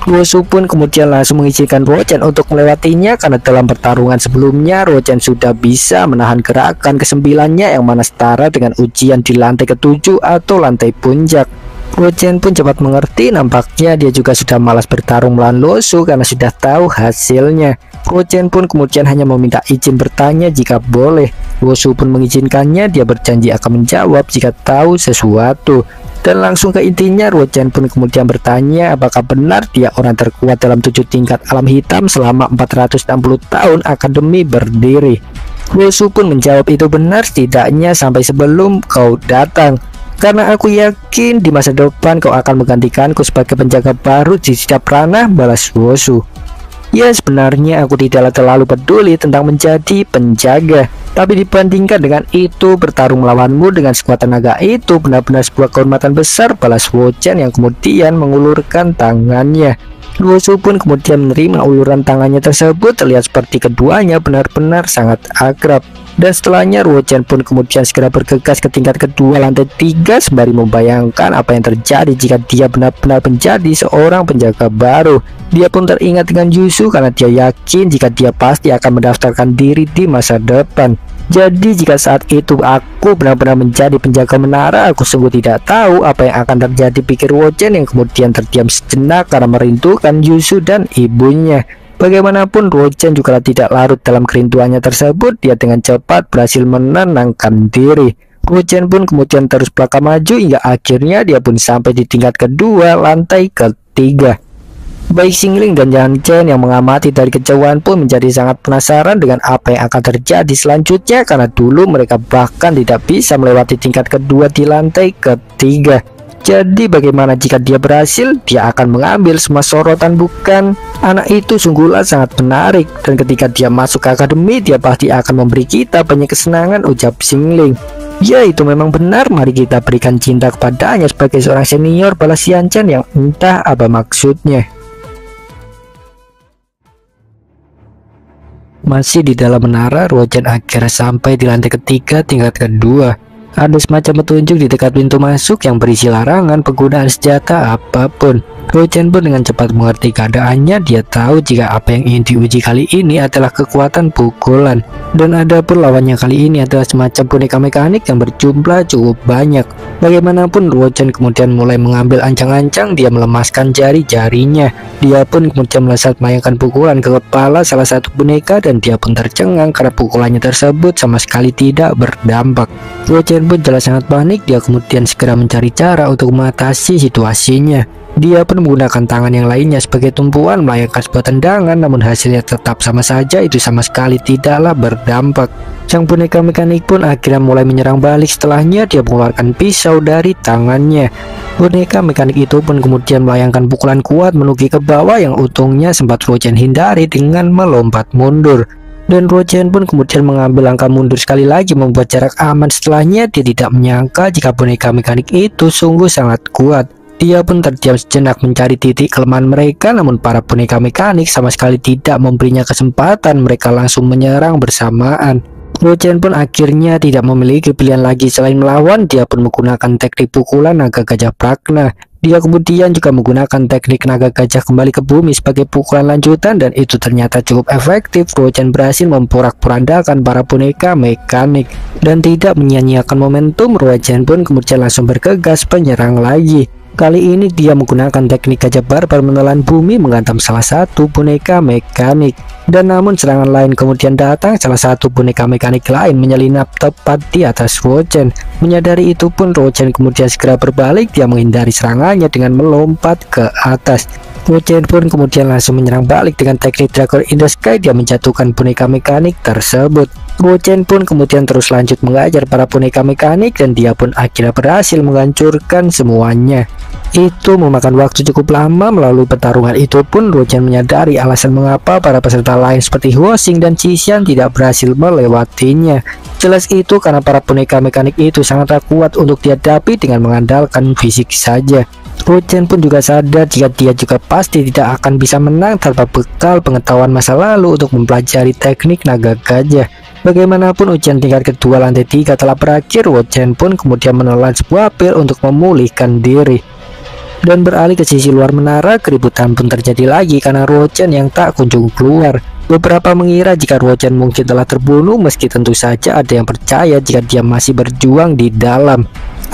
Luo Su pun kemudian langsung mengizinkan Luo Chen untuk melewatinya karena dalam pertarungan sebelumnya Luo Chen sudah bisa menahan gerakan ke-9-nya yang mana setara dengan ujian di lantai ke-7 atau lantai puncak. Luo Chen pun cepat mengerti, nampaknya dia juga sudah malas bertarung melawan Lo Su karena sudah tahu hasilnya. Luo Chen pun kemudian hanya meminta izin bertanya jika boleh. Lo Su pun mengizinkannya, dia berjanji akan menjawab jika tahu sesuatu. Dan langsung ke intinya, Luo Chen pun kemudian bertanya apakah benar dia orang terkuat dalam 7 tingkat alam hitam selama 460 tahun akademi berdiri. Lo Su pun menjawab itu benar setidaknya sampai sebelum kau datang. Karena aku yakin di masa depan kau akan menggantikanku sebagai penjaga baru di setiap ranah, balas Lo Su. Ya, sebenarnya aku tidaklah terlalu peduli tentang menjadi penjaga, tapi dibandingkan dengan itu, bertarung melawanmu dengan sekuat tenaga itu benar-benar sebuah kehormatan besar, balas Luo Chen yang kemudian mengulurkan tangannya. Luo Su pun kemudian menerima uluran tangannya tersebut, terlihat seperti keduanya benar-benar sangat akrab. Dan setelahnya Luo Chen pun kemudian segera bergegas ke tingkat kedua lantai 3 sembari membayangkan apa yang terjadi jika dia benar-benar menjadi seorang penjaga baru. Dia pun teringat dengan Yusu karena dia yakin jika dia pasti akan mendaftarkan diri di masa depan. Jadi jika saat itu aku benar-benar menjadi penjaga menara, aku sungguh tidak tahu apa yang akan terjadi, pikir Luo Chen yang kemudian terdiam sejenak karena merindukan Yusu dan ibunya. Bagaimanapun Luo Chen juga tidak larut dalam kerinduannya tersebut, dia dengan cepat berhasil menenangkan diri. Luo Chen pun kemudian terus melangkah maju hingga akhirnya dia pun sampai di tingkat kedua lantai ketiga. Baik Xingling dan Yan Chen yang mengamati dari kejauhan pun menjadi sangat penasaran dengan apa yang akan terjadi selanjutnya karena dulu mereka bahkan tidak bisa melewati tingkat kedua di lantai ketiga. Jadi bagaimana jika dia berhasil? Dia akan mengambil semua sorotan, bukan? Anak itu sungguhlah sangat menarik, dan ketika dia masuk ke akademi, dia pasti akan memberi kita banyak kesenangan, ucap Xingling. Ya, itu memang benar, mari kita berikan cinta kepadanya sebagai seorang senior, balas Yan Chen yang entah apa maksudnya. Masih di dalam menara, Luo Chen akhirnya sampai di lantai ketiga tingkat kedua. Ada semacam petunjuk di dekat pintu masuk yang berisi larangan penggunaan senjata apapun. Luo Chen pun dengan cepat mengerti keadaannya. Dia tahu jika apa yang ingin diuji kali ini adalah kekuatan pukulan, dan ada pun lawannya kali ini adalah semacam boneka mekanik yang berjumlah cukup banyak. Bagaimanapun Luo Chen kemudian mulai mengambil ancang-ancang. Dia melemaskan jari-jarinya. Dia pun kemudian melesat melayangkan pukulan ke kepala salah satu boneka, dan dia pun tercengang karena pukulannya tersebut sama sekali tidak berdampak. Luo Chen pun jelas sangat panik. Dia kemudian segera mencari cara untuk mengatasi situasinya. Dia pun menggunakan tangan yang lainnya sebagai tumpuan melayangkan sebuah tendangan, namun hasilnya tetap sama saja, itu sama sekali tidaklah berdampak. Sang boneka mekanik pun akhirnya mulai menyerang balik. Setelahnya dia mengeluarkan pisau dari tangannya. Boneka mekanik itu pun kemudian melayangkan pukulan kuat menuju ke bawah yang untungnya sempat Luo Chen hindari dengan melompat mundur. Dan Luo Chen pun kemudian mengambil langkah mundur sekali lagi membuat jarak aman. Setelahnya dia tidak menyangka jika boneka mekanik itu sungguh sangat kuat. Dia pun terdiam sejenak mencari titik kelemahan mereka, namun para boneka mekanik sama sekali tidak memberinya kesempatan. Mereka langsung menyerang bersamaan. Luo Chen pun akhirnya tidak memiliki pilihan lagi selain melawan. Dia pun menggunakan teknik pukulan naga gajah Pragna. Dia kemudian juga menggunakan teknik naga gajah kembali ke bumi sebagai pukulan lanjutan, dan itu ternyata cukup efektif. Luo Chen berhasil memporak-porandakan para boneka mekanik dan tidak menyia-nyiakan momentum. Luo Chen pun kemudian langsung bergegas menyerang lagi. Kali ini dia menggunakan teknik gajah barbar menelan bumi menghantam salah satu boneka mekanik. Dan namun serangan lain kemudian datang. Salah satu boneka mekanik lain menyelinap tepat di atas Luo Chen. Menyadari itu pun Luo Chen kemudian segera berbalik. Dia menghindari serangannya dengan melompat ke atas. Luo Chen pun kemudian langsung menyerang balik dengan teknik Dragon in the Sky. Dia menjatuhkan boneka mekanik tersebut. Luo Chen pun kemudian terus lanjut mengajar para boneka mekanik, dan dia pun akhirnya berhasil menghancurkan semuanya. Itu memakan waktu cukup lama. Melalui pertarungan itu pun Luo Chen menyadari alasan mengapa para peserta lain seperti Huo Xing dan Qi Xian tidak berhasil melewatinya. Jelas itu karena para boneka mekanik itu sangat kuat untuk dihadapi dengan mengandalkan fisik saja. Luo Chen pun juga sadar jika dia juga pasti tidak akan bisa menang tanpa bekal pengetahuan masa lalu untuk mempelajari teknik naga gajah. Bagaimanapun ujian tingkat kedua lantai 3 telah berakhir. Luo Chen pun kemudian menelan sebuah pil untuk memulihkan diri. Dan beralih ke sisi luar menara, keributan pun terjadi lagi karena Luo Chen yang tak kunjung keluar. Beberapa mengira jika Luo Chen mungkin telah terbunuh, meski tentu saja ada yang percaya jika dia masih berjuang di dalam.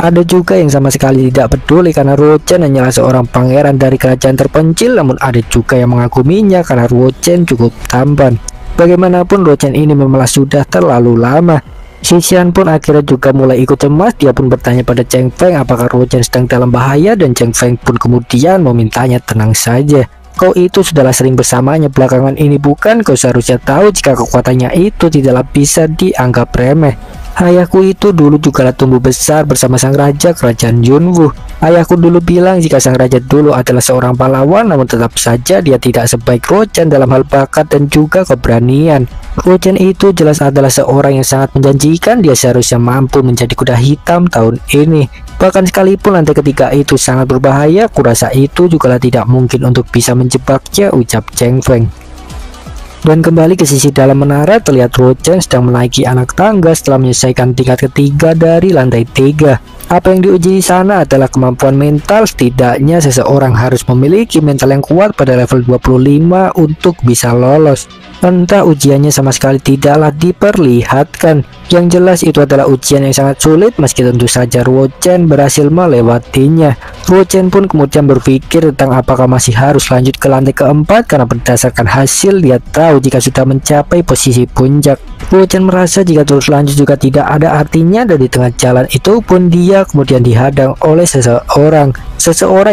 Ada juga yang sama sekali tidak peduli karena Ruochen hanyalah seorang pangeran dari kerajaan terpencil, namun ada juga yang mengaguminya karena Ruochen cukup tampan. Bagaimanapun Ruochen ini memang sudah terlalu lama. Xixian pun akhirnya juga mulai ikut cemas. Dia pun bertanya pada Cheng Feng apakah Ruochen sedang dalam bahaya, dan Cheng Feng pun kemudian memintanya tenang saja. Kau itu sudahlah sering bersamanya belakangan ini, bukan? Kau seharusnya tahu jika kekuatannya itu tidaklah bisa dianggap remeh. Ayahku itu dulu juga tumbuh besar bersama sang raja kerajaan Yunwu. Ayahku dulu bilang jika sang raja dulu adalah seorang pahlawan, namun tetap saja dia tidak sebaik Ruochen dalam hal bakat dan juga keberanian. Ruochen itu jelas adalah seorang yang sangat menjanjikan. Dia seharusnya mampu menjadi kuda hitam tahun ini. Bahkan sekalipun lantai ketiga itu sangat berbahaya, kurasa itu juga tidak mungkin untuk bisa menjebaknya, ucap Cheng Feng. Dan kembali ke sisi dalam menara, terlihat Ruochen sedang menaiki anak tangga setelah menyelesaikan tingkat ketiga dari lantai 3. Apa yang diuji di sana adalah kemampuan mental. Setidaknya seseorang harus memiliki mental yang kuat pada level 25 untuk bisa lolos. Entah ujiannya sama sekali tidaklah diperlihatkan. Yang jelas itu adalah ujian yang sangat sulit, meski tentu saja Ruochen berhasil melewatinya. Ruochen pun kemudian berpikir tentang apakah masih harus lanjut ke lantai keempat, karena berdasarkan hasil dia tahu jika sudah mencapai posisi puncak. Ruochen merasa jika terus lanjut juga tidak ada artinya, dan di tengah jalan itu pun dia kemudian dihadang oleh seseorang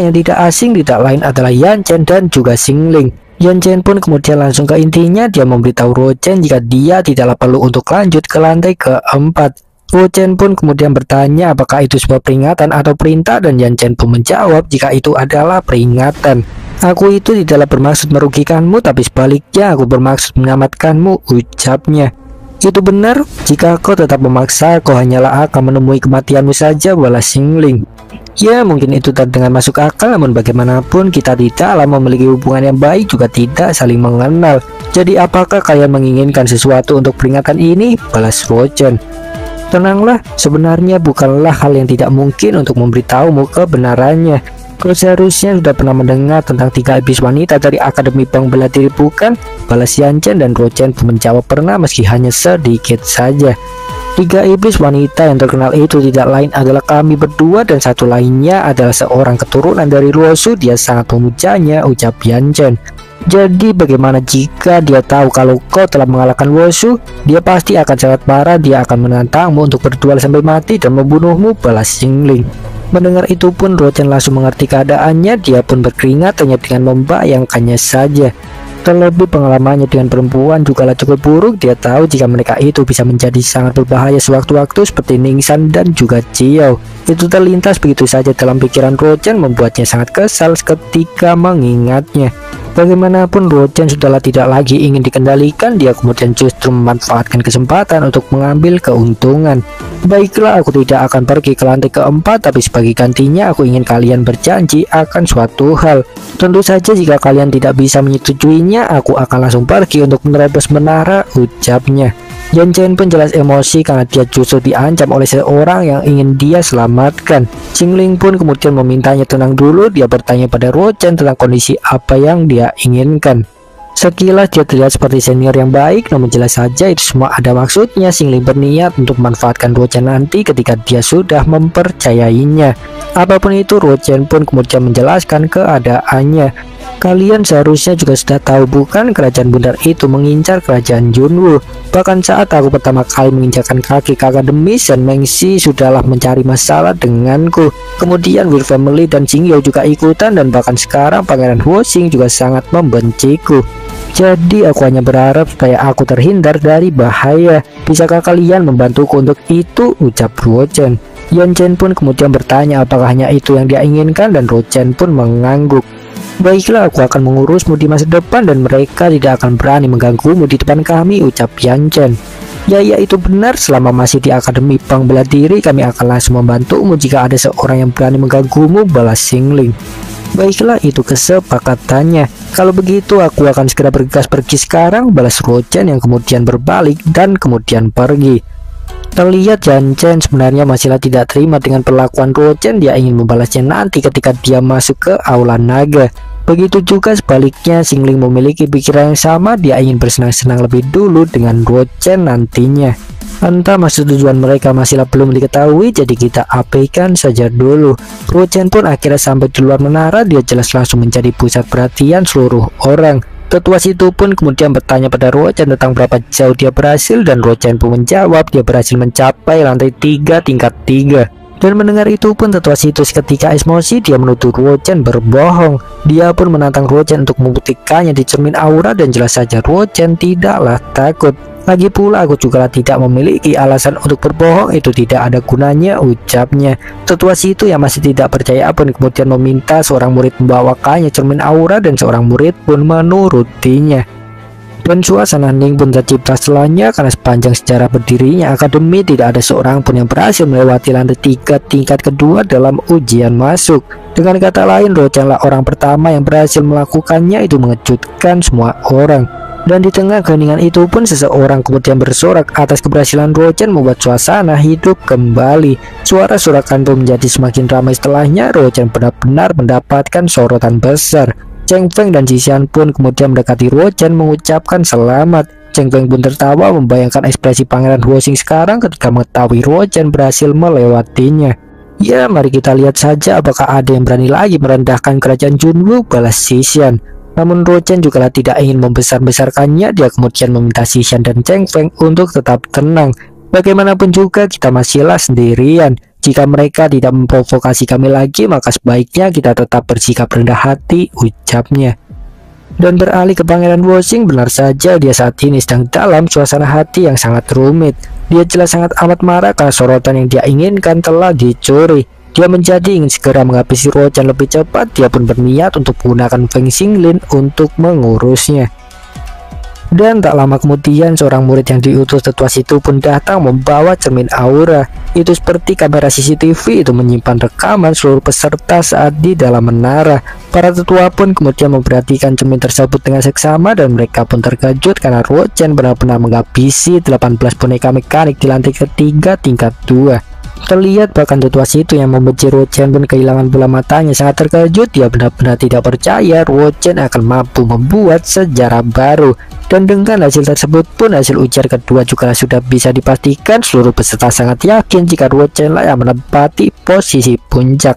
yang tidak asing, tidak lain adalah Yanchen dan juga Xingling. Yanchen pun kemudian langsung ke intinya. Dia memberitahu Ruochen jika dia tidaklah perlu untuk lanjut ke lantai keempat. Ruochen pun kemudian bertanya apakah itu sebuah peringatan atau perintah, dan Yanchen pun menjawab jika itu adalah peringatan. Aku itu tidaklah bermaksud merugikanmu, tapi sebaliknya aku bermaksud menyelamatkanmu, ucapnya. Itu benar, jika kau tetap memaksa, kau hanyalah akan menemui kematianmu saja, balas Xingling. Ya, mungkin itu terdengar masuk akal, namun bagaimanapun kita tidaklah memiliki hubungan yang baik, juga tidak saling mengenal. Jadi apakah kalian menginginkan sesuatu untuk peringatan ini? Balas Ruochen. Tenanglah, sebenarnya bukanlah hal yang tidak mungkin untuk memberitahumu kebenarannya. Kau seharusnya sudah pernah mendengar tentang 3 iblis wanita dari Akademi Bank Bela Diri, bukan? Balas Yanchen, dan Ruochen pun menjawab pernah, meski hanya sedikit saja. 3 iblis wanita yang terkenal itu tidak lain adalah kami berdua, dan satu lainnya adalah seorang keturunan dari Luosu. Dia sangat memujanya, ucap Yanchen. Jadi bagaimana jika dia tahu kalau kau telah mengalahkan Luosu? Dia pasti akan sangat marah. Dia akan menantangmu untuk berduel sampai mati dan membunuhmu, balas Xingling. Mendengar itu pun Ruochen langsung mengerti keadaannya. Dia pun berkeringat hanya dengan membayangkannya saja. Terlebih pengalamannya dengan perempuan juga cukup buruk. Dia tahu jika mereka itu bisa menjadi sangat berbahaya sewaktu-waktu, seperti Ningshan dan juga Chiao. Itu terlintas begitu saja dalam pikiran Ruochen, membuatnya sangat kesal ketika mengingatnya. Bagaimanapun Ruochen sudahlah tidak lagi ingin dikendalikan. Dia kemudian justru memanfaatkan kesempatan untuk mengambil keuntungan. Baiklah, aku tidak akan pergi ke lantai keempat, tapi sebagai gantinya aku ingin kalian berjanji akan suatu hal. Tentu saja jika kalian tidak bisa menyetujuinya, aku akan langsung pergi untuk menerobos menara, ucapnya. Yanchen pun jelas emosi karena dia justru diancam oleh seorang yang ingin dia selamatkan. Xingling pun kemudian memintanya tenang dulu. Dia bertanya pada Ruochen tentang kondisi apa yang dia inginkan. Sekilas dia terlihat seperti senior yang baik, namun jelas saja itu semua ada maksudnya. Xingling berniat untuk memanfaatkan Ruochen nanti ketika dia sudah mempercayainya. Apapun itu, Ruochen pun kemudian menjelaskan keadaannya. Kalian seharusnya juga sudah tahu, bukan? Kerajaan bundar itu mengincar kerajaan Yunwu. Bahkan saat aku pertama kali menginjakkan kaki ke akademi, Shen Mengxi sudahlah mencari masalah denganku. Kemudian Will Family dan Xingyou juga ikutan, dan bahkan sekarang Pangeran Huoxing juga sangat membenciku. Jadi aku hanya berharap supaya aku terhindar dari bahaya. Bisakah kalian membantuku untuk itu? Ucap Ruochen. Yanchen pun kemudian bertanya apakah hanya itu yang dia inginkan, dan Ruochen pun mengangguk. Baiklah, aku akan mengurusmu di masa depan, dan mereka tidak akan berani mengganggumu di depan kami, ucap Yanchen. Ya, itu benar. Selama masih di Akademi Bank Bela Diri, kami akan langsung membantumu jika ada seorang yang berani mengganggumu, balas Xingling. Baiklah, itu kesepakatannya. Kalau begitu aku akan segera bergegas pergi sekarang, balas Ruochen yang kemudian berbalik dan kemudian pergi. Terlihat Yanchen sebenarnya masihlah tidak terima dengan perlakuan Ruochen. Dia ingin membalasnya nanti ketika dia masuk ke aula naga. Begitu juga sebaliknya, Xingling memiliki pikiran yang sama, dia ingin bersenang-senang lebih dulu dengan Ruochen nantinya. Entah maksud tujuan mereka masihlah belum diketahui, jadi kita abaikan saja dulu. Ruochen pun akhirnya sampai di luar menara, dia jelas langsung menjadi pusat perhatian seluruh orang. Tetua situ pun kemudian bertanya pada Ruochen tentang berapa jauh dia berhasil, dan Ruochen pun menjawab dia berhasil mencapai lantai 3 tingkat 3. Dan mendengar itu pun tetua situ seketika emosi, dia menuduh Ruochen berbohong. Dia pun menantang Ruochen untuk membuktikannya di cermin aura, dan jelas saja Ruochen tidaklah takut. Lagi pula aku juga tidak memiliki alasan untuk berbohong, itu tidak ada gunanya, ucapnya. Tetua situ yang masih tidak percaya pun kemudian meminta seorang murid membawakannya cermin aura, dan seorang murid pun menurutinya. Dan suasana hening pun tercipta setelahnya, karena sepanjang sejarah berdirinya akademi tidak ada seorang pun yang berhasil melewati lantai 3 tingkat kedua dalam ujian masuk. Dengan kata lain, Ruochen lah orang pertama yang berhasil melakukannya, itu mengejutkan semua orang. Dan di tengah keheningan itu pun seseorang kemudian bersorak atas keberhasilan Ruochen membuat suasana hidup kembali. Suara sorakan pun menjadi semakin ramai setelahnya. Ruochen benar-benar mendapatkan sorotan besar. Cheng Feng dan Xishan pun kemudian mendekati Ruochen mengucapkan selamat. Cheng Feng pun tertawa membayangkan ekspresi Pangeran Huoxing sekarang ketika mengetahui Ruochen berhasil melewatinya. Ya, mari kita lihat saja apakah ada yang berani lagi merendahkan kerajaan Junwu, balas Xishan. Namun Ruochen juga tidak ingin membesar-besarkannya, dia kemudian meminta Xishan dan Cheng Feng untuk tetap tenang. Bagaimanapun juga kita masihlah sendirian. Jika mereka tidak memprovokasi kami lagi, maka sebaiknya kita tetap bersikap rendah hati, ucapnya. Dan beralih ke Pangeran Huoxing, benar saja dia saat ini sedang dalam suasana hati yang sangat rumit. Dia jelas sangat amat marah karena sorotan yang dia inginkan telah dicuri. Dia menjadi ingin segera menghabisi Ruochen lebih cepat. Dia pun berniat untuk menggunakan Feng Xingling untuk mengurusnya. Dan tak lama kemudian seorang murid yang diutus tetua situ pun datang membawa cermin aura. Itu seperti kamera CCTV, itu menyimpan rekaman seluruh peserta saat di dalam menara. Para tetua pun kemudian memperhatikan cermin tersebut dengan seksama, dan mereka pun terkejut karena Ruochen benar-benar menghabisi 18 boneka mekanik di lantai ketiga tingkat 2. Terlihat bahkan tetua situ yang membenci Ruochen pun kehilangan bola matanya, sangat terkejut. Dia benar-benar tidak percaya Ruochen akan mampu membuat sejarah baru. Dan dengan hasil tersebut pun hasil ujian kedua juga sudah bisa dipastikan. Seluruh peserta sangat yakin jika Ruochen lah yang menempati posisi puncak.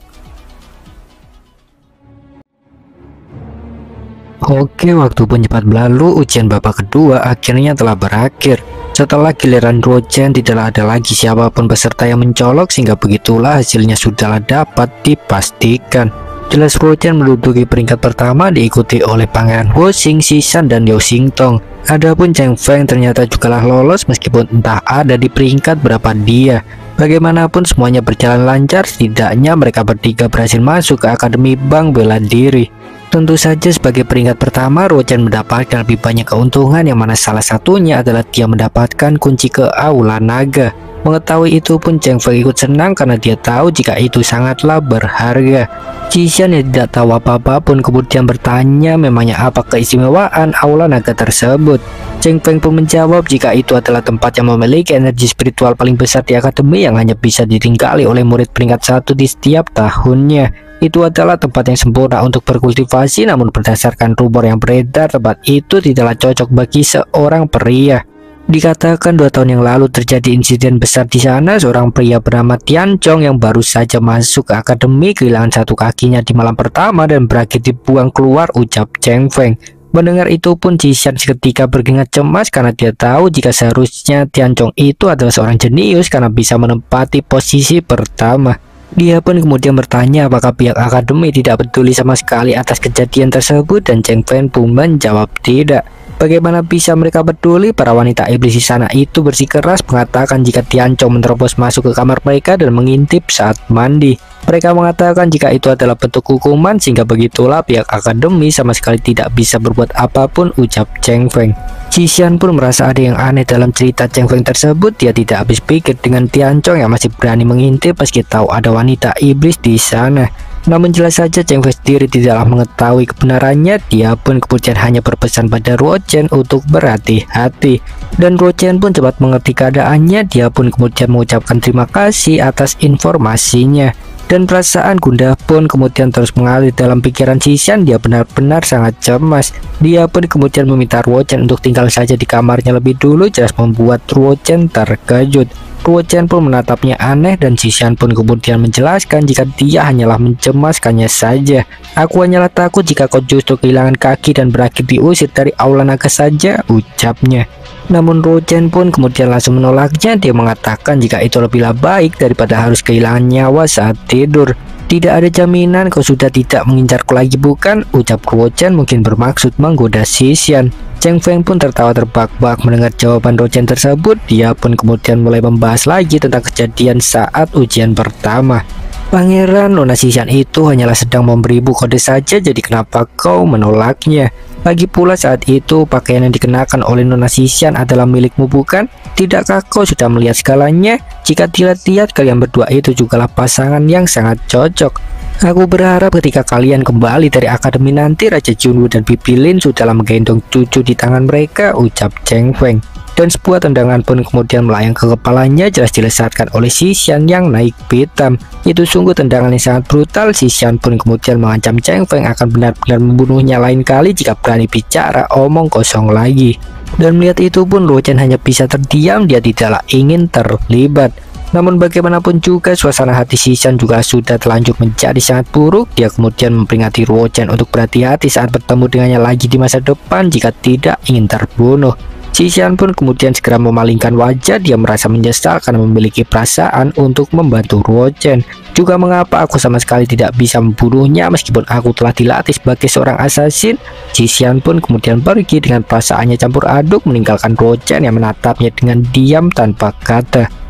Oke, waktu pun cepat berlalu. Ujian babak kedua akhirnya telah berakhir. Setelah giliran Ruochen, tidaklah ada lagi siapapun peserta yang mencolok, sehingga begitulah hasilnya sudahlah dapat dipastikan. Jelas Ruochen menduduki peringkat pertama, diikuti oleh Pangeran Huoxing, Xishan, dan Liu Xingtong. Adapun Cheng Feng ternyata jugalah lolos meskipun entah ada di peringkat berapa dia. Bagaimanapun semuanya berjalan lancar, setidaknya mereka bertiga berhasil masuk ke Akademi Bank Bela Diri. Tentu saja sebagai peringkat pertama, Ruochen mendapatkan lebih banyak keuntungan, yang mana salah satunya adalah dia mendapatkan kunci ke Aula Naga. Mengetahui itu pun Cheng Feng ikut senang karena dia tahu jika itu sangatlah berharga. Xishan yang tidak tahu apa-apa pun kemudian bertanya memangnya apa keistimewaan Aula Naga tersebut. Cheng Feng pun menjawab jika itu adalah tempat yang memiliki energi spiritual paling besar di akademi, yang hanya bisa ditinggali oleh murid peringkat 1 di setiap tahunnya. Itu adalah tempat yang sempurna untuk berkultivasi, namun berdasarkan rumor yang beredar, tempat itu tidaklah cocok bagi seorang pria. Dikatakan 2 tahun yang lalu terjadi insiden besar di sana. Seorang pria bernama Tianchong yang baru saja masuk ke akademi kehilangan satu kakinya di malam pertama dan berakhir dibuang keluar, ucap Cheng Feng. Mendengar itu pun Xishan seketika berkeringat cemas karena dia tahu jika seharusnya Tianchong itu adalah seorang jenius karena bisa menempati posisi pertama. Dia pun kemudian bertanya apakah pihak akademi tidak peduli sama sekali atas kejadian tersebut, dan Cheng Feng pun menjawab tidak. Bagaimana bisa mereka peduli? Para wanita iblis di sana itu bersikeras mengatakan jika Tianchong menerobos masuk ke kamar mereka dan mengintip saat mandi. Mereka mengatakan jika itu adalah bentuk hukuman, sehingga begitulah pihak akademi sama sekali tidak bisa berbuat apapun, ucap Cheng Feng. Xishan pun merasa ada yang aneh dalam cerita Cheng Feng tersebut. Dia tidak habis pikir dengan Tianchong yang masih berani mengintip meski tahu ada wanita iblis di sana. Namun jelas saja Cheng Fei sendiri tidaklah mengetahui kebenarannya. Dia pun kemudian hanya berpesan pada Ruo Chen untuk berhati-hati. Dan Ruo Chen pun cepat mengerti keadaannya. Dia pun kemudian mengucapkan terima kasih atas informasinya. Dan perasaan gundah pun kemudian terus mengalir dalam pikiran Xishan. Dia benar-benar sangat cemas. Dia pun kemudian meminta Ruo Chen untuk tinggal saja di kamarnya lebih dulu, jelas membuat Ruo Chen terkejut. Ruo Chen pun menatapnya aneh dan Xishan pun kemudian menjelaskan jika dia hanyalah mencemaskannya saja. Aku hanyalah takut jika kau justru kehilangan kaki dan berakhir diusir dari aula naga saja, ucapnya. Namun Ruo Chen pun kemudian langsung menolaknya. Dia mengatakan jika itu lebihlah baik daripada harus kehilangan nyawa saat tidur. Tidak ada jaminan kau sudah tidak mengincarku lagi, bukan? Ucap Ruo Chen mungkin bermaksud menggoda Xishan. Cheng Feng pun tertawa terbahak-bahak mendengar jawaban Ruo Chen tersebut. Dia pun kemudian mulai membahas lagi tentang kejadian saat ujian pertama. Pangeran, Nona Xishan itu hanyalah sedang memberimu kode saja, jadi kenapa kau menolaknya? Lagi pula saat itu pakaian yang dikenakan oleh Nona Xishan adalah milikmu, bukan? Tidakkah kau sudah melihat segalanya? Jika dilihat-lihat kalian berdua itu jugalah pasangan yang sangat cocok. Aku berharap ketika kalian kembali dari akademi nanti Raja Junwu dan Bibi Lin sudahlah menggendong cucu di tangan mereka, ucap Cheng Feng. Dan sebuah tendangan pun kemudian melayang ke kepalanya, jelas dilesatkan oleh Xishan yang naik pitam. Itu sungguh tendangan yang sangat brutal. Xishan pun kemudian mengancam Cheng Feng akan benar-benar membunuhnya lain kali jika berani bicara omong kosong lagi. Dan melihat itu pun Ruo Chen hanya bisa terdiam. Dia tidaklah ingin terlibat. Namun bagaimanapun juga suasana hati Xishan juga sudah terlanjur menjadi sangat buruk. Dia kemudian memperingati Ruo Chen untuk berhati-hati saat bertemu dengannya lagi di masa depan jika tidak ingin terbunuh. Xishan pun kemudian segera memalingkan wajah. Dia merasa menyesal karena memiliki perasaan untuk membantu Ruo Chen. Juga mengapa aku sama sekali tidak bisa membunuhnya meskipun aku telah dilatih sebagai seorang assassin. Xishan pun kemudian pergi dengan perasaannya campur aduk, meninggalkan Ruo Chen yang menatapnya dengan diam tanpa kata.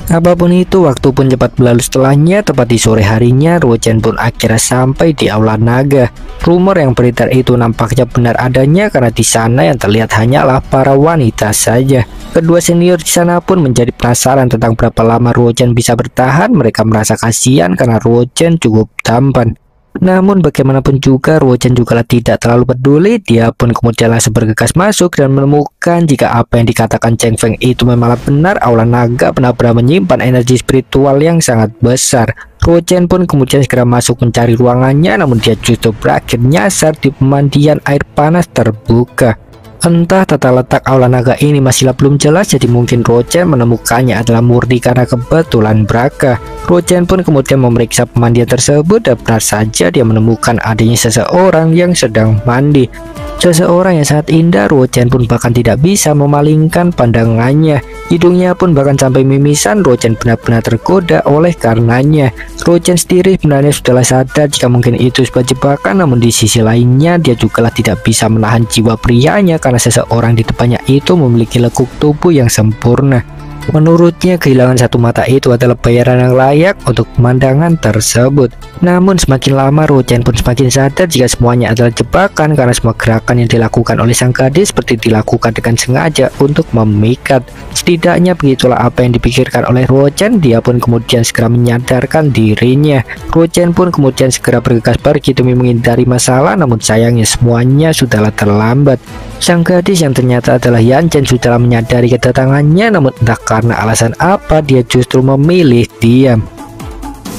Apapun itu, waktu pun cepat berlalu setelahnya. Tepat di sore harinya, Ruo Chen pun akhirnya sampai di aula naga. Rumor yang beredar itu nampaknya benar adanya karena di sana yang terlihat hanyalah para wanita saja. Kedua senior di sana pun menjadi penasaran tentang berapa lama Ruo Chen bisa bertahan. Mereka merasa kasihan karena Ruo Chen cukup tampan. Namun bagaimanapun juga Ruo Chen juga tidak terlalu peduli. Dia pun kemudian langsung bergegas masuk dan menemukan jika apa yang dikatakan Cheng Feng itu memanglah benar. Aula naga benar-benar menyimpan energi spiritual yang sangat besar. Ruo Chen pun kemudian segera masuk mencari ruangannya, namun dia justru berakhir nyasar di pemandian air panas terbuka. Entah tata letak aula naga ini masihlah belum jelas, jadi mungkin Ruo Chen menemukannya adalah murni karena kebetulan belaka. Ruo Chen pun kemudian memeriksa pemandian tersebut dan benar saja dia menemukan adanya seseorang yang sedang mandi. Seseorang yang sangat indah. Ruo Chen pun bahkan tidak bisa memalingkan pandangannya. Hidungnya pun bahkan sampai mimisan. Ruo Chen benar-benar tergoda oleh karenanya. Ruo Chen sendiri sebenarnya sudahlah sadar jika mungkin itu sebuah jebakan, namun di sisi lainnya dia juga tidak bisa menahan jiwa prianya karena seseorang di depannya itu memiliki lekuk tubuh yang sempurna. Menurutnya kehilangan satu mata itu adalah bayaran yang layak untuk pemandangan tersebut. Namun semakin lama Ruo Chen pun semakin sadar jika semuanya adalah jebakan karena semua gerakan yang dilakukan oleh sang gadis seperti dilakukan dengan sengaja untuk memikat. Setidaknya begitulah apa yang dipikirkan oleh Ruo Chen. Dia pun kemudian segera menyadarkan dirinya. Ruo Chen pun kemudian segera bergegas pergi demi menghindari masalah, namun sayangnya semuanya sudahlah terlambat. Sang gadis yang ternyata adalah Yan Chen sudahlah menyadari kedatangannya, namun entah karena alasan apa dia justru memilih diam.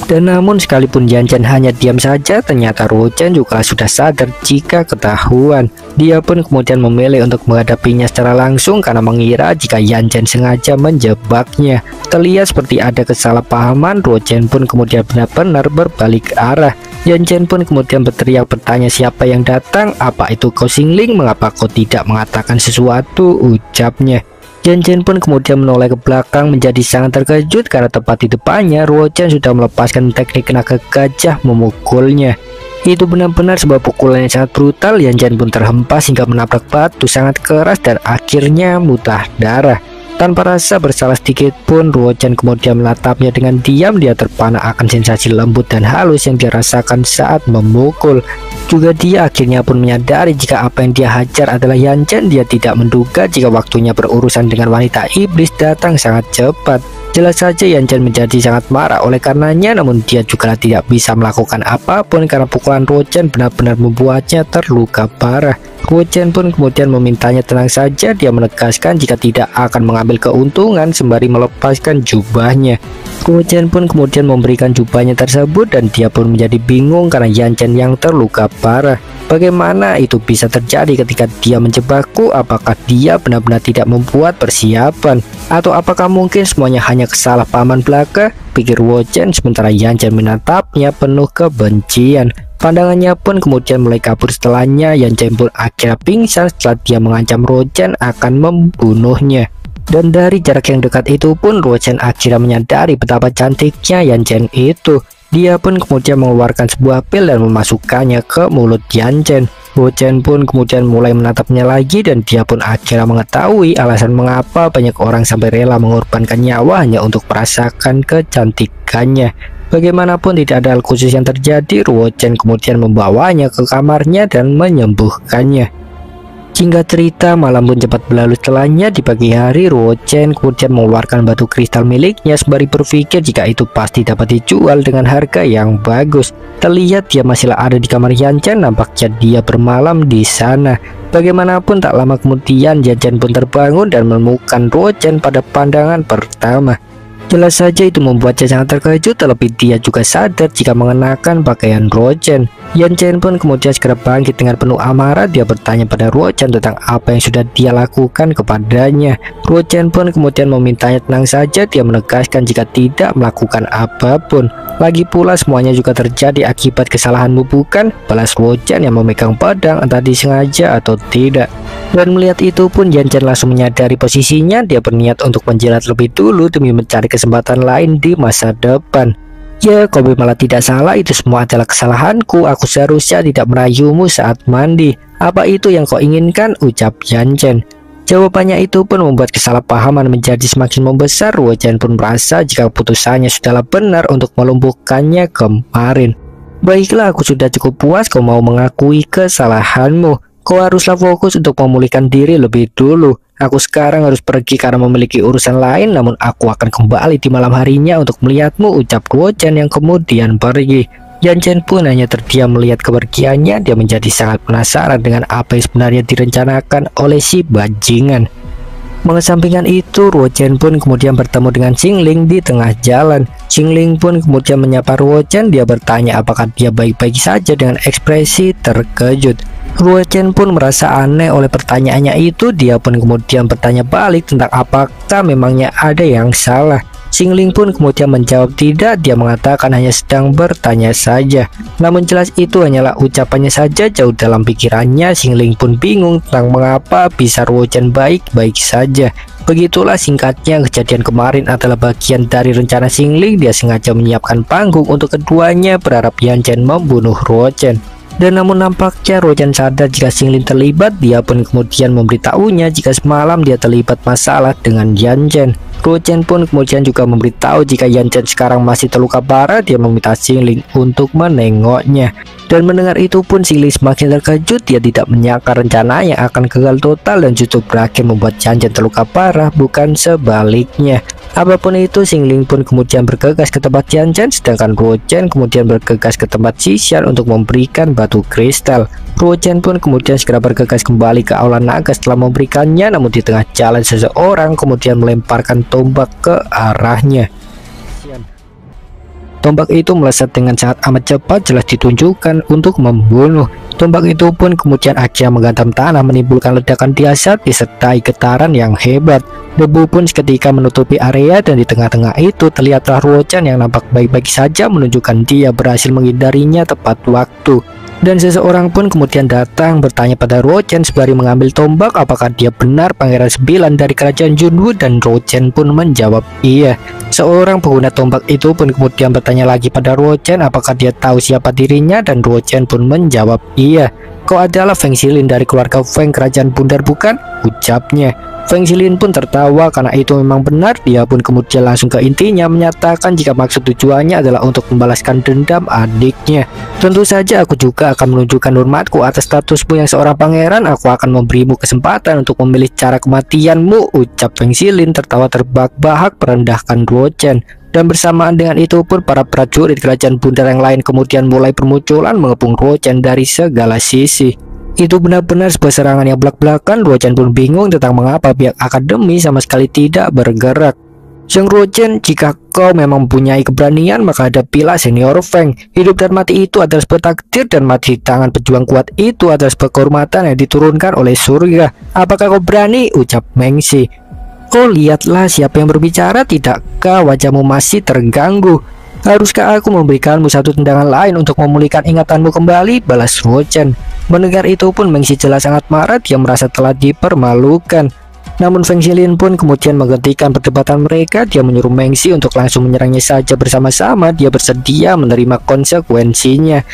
Dan namun sekalipun Yan Chen hanya diam saja, ternyata Ruo Chen juga sudah sadar jika ketahuan. Dia pun kemudian memilih untuk menghadapinya secara langsung karena mengira jika Yan Chen sengaja menjebaknya. Terlihat seperti ada kesalahpahaman. Ruo Chen pun kemudian benar-benar berbalik arah. Yan Chen pun kemudian berteriak bertanya siapa yang datang. Apa itu kau Xingling? Mengapa kau tidak mengatakan sesuatu? Ucapnya. Yan Chen pun kemudian menoleh ke belakang menjadi sangat terkejut karena tepat di depannya Ruo Chen sudah melepaskan teknik naga gajah memukulnya. Itu benar-benar sebuah pukulan yang sangat brutal. Yan Chen pun terhempas hingga menabrak batu sangat keras dan akhirnya muntah darah. Tanpa rasa bersalah sedikit pun Ruo Chen kemudian menatapnya dengan diam. Dia terpana akan sensasi lembut dan halus yang dia rasakan saat memukul. Juga dia akhirnya pun menyadari jika apa yang dia hajar adalah Yan Chen. Dia tidak menduga jika waktunya berurusan dengan wanita iblis datang sangat cepat. Jelas saja Yan Chen menjadi sangat marah oleh karenanya, namun dia juga tidak bisa melakukan apapun karena pukulan Ruo Chen benar-benar membuatnya terluka parah. Ruo Chen pun kemudian memintanya tenang saja, dia menegaskan jika tidak akan mengambil keuntungan sembari melepaskan jubahnya. Ruo Chen pun kemudian memberikan jubahnya tersebut dan dia pun menjadi bingung karena Yan Chen yang terluka parah. Bagaimana itu bisa terjadi ketika dia menjebakku? Apakah dia benar-benar tidak membuat persiapan? Atau apakah mungkin semuanya hanya kesalahpahaman belaka? Pikir Ruo Chen sementara Yan Chen menatapnya penuh kebencian. Pandangannya pun kemudian mulai kabur. Setelahnya Yan Chen pun akhirnya pingsan setelah dia mengancam Ruo Chen akan membunuhnya. Dan dari jarak yang dekat itu pun Ruo Chen akhirnya menyadari betapa cantiknya Yan Chen itu. Dia pun kemudian mengeluarkan sebuah pil dan memasukkannya ke mulut Yan Chen. Ruo Chen pun kemudian mulai menatapnya lagi dan dia pun akhirnya mengetahui alasan mengapa banyak orang sampai rela mengorbankan nyawa hanya untuk merasakan kecantikannya. Bagaimanapun tidak ada hal khusus yang terjadi, Ruo Chen kemudian membawanya ke kamarnya dan menyembuhkannya. Singkat cerita, malam pun cepat berlalu. Setelahnya di pagi hari, Ruo Chen kemudian mengeluarkan batu kristal miliknya sembari berpikir jika itu pasti dapat dijual dengan harga yang bagus. Terlihat dia masihlah ada di kamar Yan Chen, nampaknya dia bermalam di sana. Bagaimanapun tak lama kemudian Yan Chen pun terbangun dan menemukan Ruo Chen pada pandangan pertama. Jelas saja itu membuatnya sangat terkejut, terlebih dia juga sadar jika mengenakan pakaian Ruo Chen. Yan Chen pun kemudian segera bangkit dengan penuh amarah. Dia bertanya pada Ruo Chen tentang apa yang sudah dia lakukan kepadanya. Ruo Chen pun kemudian memintanya tenang saja. Dia menegaskan jika tidak melakukan apapun. Lagi pula semuanya juga terjadi akibat kesalahanmu, bukan? Balas Ruo Chen yang memegang pedang, entah disengaja atau tidak. Dan melihat itu pun Yan Chen langsung menyadari posisinya. Dia berniat untuk menjilat lebih dulu demi mencari kesempatan lain di masa depan. Ya, kau malah tidak salah, itu semua adalah kesalahanku. Aku seharusnya tidak merayumu saat mandi. Apa itu yang kau inginkan? Ucap Yan Chen. Jawabannya itu pun membuat kesalahpahaman menjadi semakin membesar. Ruo Chen pun merasa jika keputusannya sudahlah benar untuk melumpuhkannya kemarin. Baiklah, aku sudah cukup puas kau mau mengakui kesalahanmu. Kau haruslah fokus untuk memulihkan diri lebih dulu. Aku sekarang harus pergi karena memiliki urusan lain, namun aku akan kembali di malam harinya untuk melihatmu, ucap Ruo Chen yang kemudian pergi. Yan Chen pun hanya terdiam melihat kepergiannya. Dia menjadi sangat penasaran dengan apa yang sebenarnya direncanakan oleh si bajingan. Mengesampingkan itu, Ruo Chen pun kemudian bertemu dengan Xingling di tengah jalan. Xingling pun kemudian menyapa Ruo Chen. Dia bertanya apakah dia baik-baik saja dengan ekspresi terkejut. Ruo Chen pun merasa aneh oleh pertanyaannya itu. Dia pun kemudian bertanya balik tentang apakah memangnya ada yang salah. Xingling pun kemudian menjawab tidak. Dia mengatakan hanya sedang bertanya saja. Namun jelas itu hanyalah ucapannya saja. Jauh dalam pikirannya, Xingling pun bingung tentang mengapa bisa Ruo Chen baik-baik saja. Begitulah singkatnya, kejadian kemarin adalah bagian dari rencana Xingling. Dia sengaja menyiapkan panggung untuk keduanya, berharap Yan Chen membunuh Ruo Chen. Dan namun nampaknya Ruo Chen sadar jika Xingling terlibat. Dia pun kemudian memberitahunya jika semalam dia terlibat masalah dengan Yan Chen. Ruo Chen pun kemudian juga memberitahu jika Yan Chen sekarang masih terluka parah. Dia meminta Xingling untuk menengoknya. Dan mendengar itu pun Xingling semakin terkejut. Dia tidak menyangka rencananya akan gagal total dan justru berakhir membuat Yan Chen terluka parah, bukan sebaliknya. Apapun itu, Xingling pun kemudian bergegas ke tempat Yan Chen, sedangkan Ruo Chen kemudian bergegas ke tempat Xishan untuk memberikan batu kristal. Ruo Chen pun kemudian segera bergegas kembali ke aula naga setelah memberikannya, namun di tengah jalan seseorang kemudian melemparkan tombak ke arahnya. Tombak itu melesat dengan sangat amat cepat, jelas ditunjukkan untuk membunuh. Tombak itu pun kemudian akhirnya menghantam tanah, menimbulkan ledakan dahsyat disertai getaran yang hebat. Debu pun seketika menutupi area dan di tengah-tengah itu terlihatlah Ruo Chen yang nampak baik-baik saja, menunjukkan dia berhasil menghindarinya tepat waktu. Dan seseorang pun kemudian datang bertanya pada Ruo Chen sembari mengambil tombak apakah dia benar Pangeran 9 dari kerajaan Junwu, dan Ruo Chen pun menjawab iya. Seorang pengguna tombak itu pun kemudian bertanya lagi pada Ruo Chen apakah dia tahu siapa dirinya, dan Ruo Chen pun menjawab iya. Kau adalah Feng Xilin dari keluarga Feng kerajaan Bundar, bukan? Ucapnya. Feng Xilin pun tertawa karena itu memang benar. Dia pun kemudian langsung ke intinya menyatakan jika maksud tujuannya adalah untuk membalaskan dendam adiknya. Tentu saja aku juga akan menunjukkan hormatku atas statusmu yang seorang pangeran. Aku akan memberimu kesempatan untuk memilih cara kematianmu, ucap Feng Xilin tertawa terbahak-bahak merendahkan Luo Chen. Dan bersamaan dengan itu pun para prajurit kerajaan bundar yang lain kemudian mulai bermunculan mengepung Luo Chen dari segala sisi. Itu benar-benar sebuah serangan yang belak-belakan. Luo Chen pun bingung tentang mengapa pihak akademi sama sekali tidak bergerak. Sang Luo Chen, jika kau memang mempunyai keberanian maka hadapilah senior Feng. Hidup dan mati itu adalah sebuah takdir, dan mati di tangan pejuang kuat itu adalah sebuah kehormatan yang diturunkan oleh surga. Apakah kau berani? Ucap Meng Xi. Oh, lihatlah siapa yang berbicara. Tidakkah wajahmu masih terganggu? Haruskah aku memberikanmu satu tendangan lain untuk memulihkan ingatanmu kembali? Balas Luo Chen. Mendengar itu pun Meng Xi jelas sangat marah. Dia merasa telah dipermalukan. Namun Feng Xilin pun kemudian menghentikan perdebatan mereka. Dia menyuruh Meng Xi untuk langsung menyerangnya saja bersama-sama. Dia bersedia menerima konsekuensinya.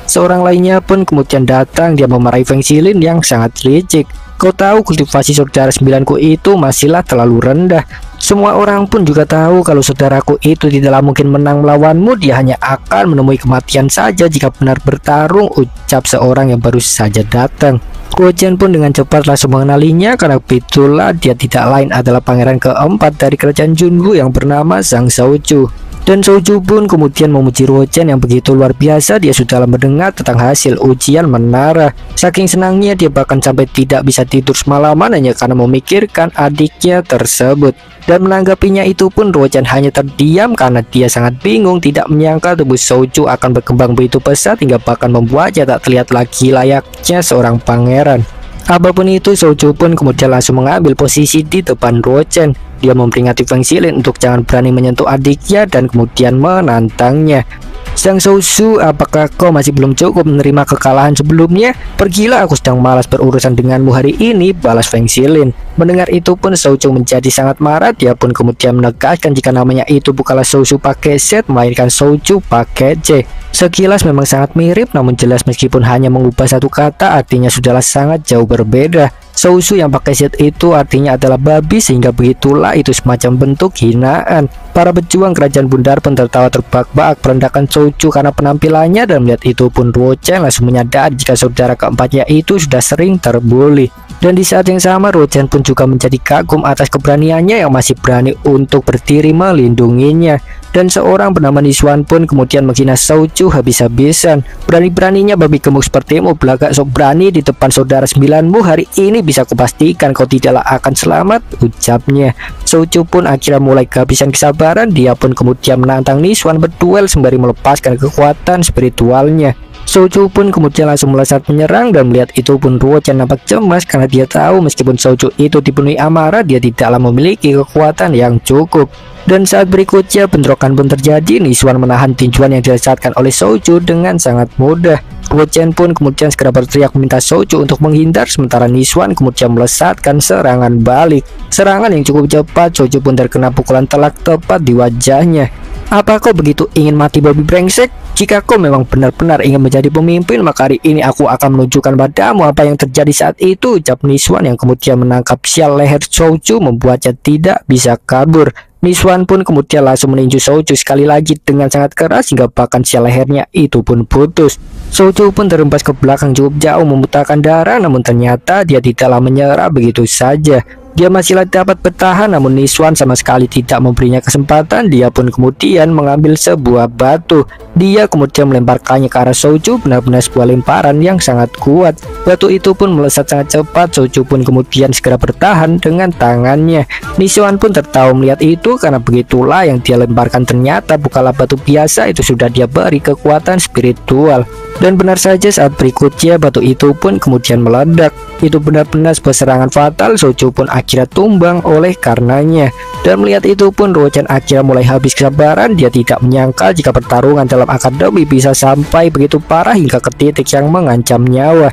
Seorang lainnya pun kemudian datang. Dia memarahi Feng Xilin yang sangat licik. Kau tahu kultivasi saudara sembilanku itu masihlah terlalu rendah. Semua orang pun juga tahu kalau saudaraku itu tidaklah mungkin menang melawanmu. Dia hanya akan menemui kematian saja jika benar bertarung, ucap seorang yang baru saja datang. Luo Chen pun dengan cepat langsung mengenalinya karena itulah dia tidak lain adalah pangeran keempat dari kerajaan Junwu yang bernama Zhang Shaoju. Dan Shaoju pun kemudian memuji Luo Chen yang begitu luar biasa. Dia sudah mendengar tentang hasil ujian menara. Saking senangnya dia bahkan sampai tidak bisa tidur semalaman hanya karena memikirkan adiknya tersebut. Dan menanggapinya itu pun Luo Chen hanya terdiam karena dia sangat bingung. Tidak menyangka tubuh Shaoju akan berkembang begitu pesat hingga bahkan membuatnya tak terlihat lagi layaknya seorang pangeran. Apapun itu, Shaoju pun kemudian langsung mengambil posisi di depan Luo Chen. Dia memperingati Feng Xilin untuk jangan berani menyentuh adiknya dan kemudian menantangnya. Zhang Shaoju, apakah kau masih belum cukup menerima kekalahan sebelumnya? Pergilah, aku sedang malas berurusan denganmu hari ini, balas Feng Xilin. Mendengar itu pun Shaoju menjadi sangat marah. Dia pun kemudian menegaskan jika namanya itu bukanlah Shaoju pakai Z melainkan Shaoju pakai J. Sekilas memang sangat mirip, namun jelas meskipun hanya mengubah satu kata artinya sudahlah sangat jauh berbeda. Shaoju yang pakai Z itu artinya adalah babi, sehingga begitulah itu semacam bentuk hinaan. Para pejuang kerajaan bundar pun tertawa terbahak-bahak merendahkan Shaoju karena penampilannya, dan melihat itu pun Luo Chen langsung menyadari jika saudara keempatnya itu sudah sering terbuli. Dan di saat yang sama Luo Chen pun juga menjadi kagum atas keberaniannya yang masih berani untuk berdiri melindunginya. Dan seorang bernama Nixuan pun kemudian menghina Shaoju habis-habisan. Berani-beraninya babi gemuk sepertimu belagak sok berani di depan saudara sembilanmu. Hari ini bisa kupastikan kau tidaklah akan selamat, ucapnya. Shaoju pun akhirnya mulai kehabisan kesabaran. Dia pun kemudian menantang Nixuan berduel sembari melepaskan kekuatan spiritualnya. Shaoju pun kemudian langsung melesat menyerang, dan melihat itu pun Luo Chen nampak cemas karena dia tahu meskipun Shaoju itu dipenuhi amarah, dia tidaklah memiliki kekuatan yang cukup. Dan saat berikutnya bentrokan pun terjadi. Nixuan menahan tinjuan yang dilesatkan oleh Shaoju dengan sangat mudah. Luo Chen pun kemudian segera berteriak meminta Shaoju untuk menghindar, sementara Nixuan kemudian melesatkan serangan balik. Serangan yang cukup cepat, Shaoju pun terkena pukulan telak tepat di wajahnya. Apa kau begitu ingin mati babi brengsek? Jika kau memang benar-benar ingin menjadi pemimpin, maka hari ini aku akan menunjukkan padamu apa yang terjadi saat itu, ucap Nixuan yang kemudian menangkap sial leher Shaoju membuatnya tidak bisa kabur. Nixuan pun kemudian langsung meninju Shaoju sekali lagi dengan sangat keras hingga bahkan sial lehernya itu pun putus. Shaoju pun terhempas ke belakang cukup jauh memuntahkan darah, namun ternyata dia tidaklah menyerah begitu saja. Dia masih dapat bertahan, namun Nixuan sama sekali tidak memberinya kesempatan. Dia pun kemudian mengambil sebuah batu. Dia kemudian melemparkannya ke arah Shaoju, benar-benar sebuah lemparan yang sangat kuat. Batu itu pun melesat sangat cepat. Shaoju pun kemudian segera bertahan dengan tangannya. Nixuan pun tertawa melihat itu karena begitulah yang dia lemparkan ternyata bukanlah batu biasa, itu sudah dia beri kekuatan spiritual. Dan benar saja saat berikutnya batu itu pun kemudian meledak. Itu benar-benar sebuah serangan fatal. Shaoju pun akhirnya tumbang oleh karenanya. Dan melihat itu pun Luo Chen akhirnya mulai habis kesabaran. Dia tidak menyangka jika pertarungan dalam akademi bisa sampai begitu parah hingga ke titik yang mengancam nyawa.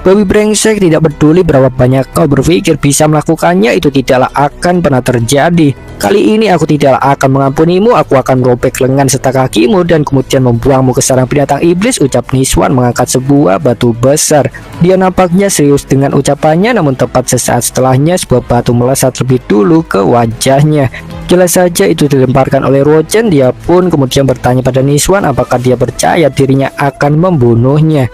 Babi brengsek, tidak peduli berapa banyak kau berpikir bisa melakukannya, itu tidaklah akan pernah terjadi. Kali ini aku tidak akan mengampunimu, aku akan merobek lengan serta kakimu dan kemudian membuangmu ke sarang binatang iblis, ucap Niswan mengangkat sebuah batu besar. Dia nampaknya serius dengan ucapannya, namun tepat sesaat setelahnya sebuah batu melesat lebih dulu ke wajahnya. Jelas saja itu dilemparkan oleh Rochen. Dia pun kemudian bertanya pada Niswan apakah dia percaya dirinya akan membunuhnya.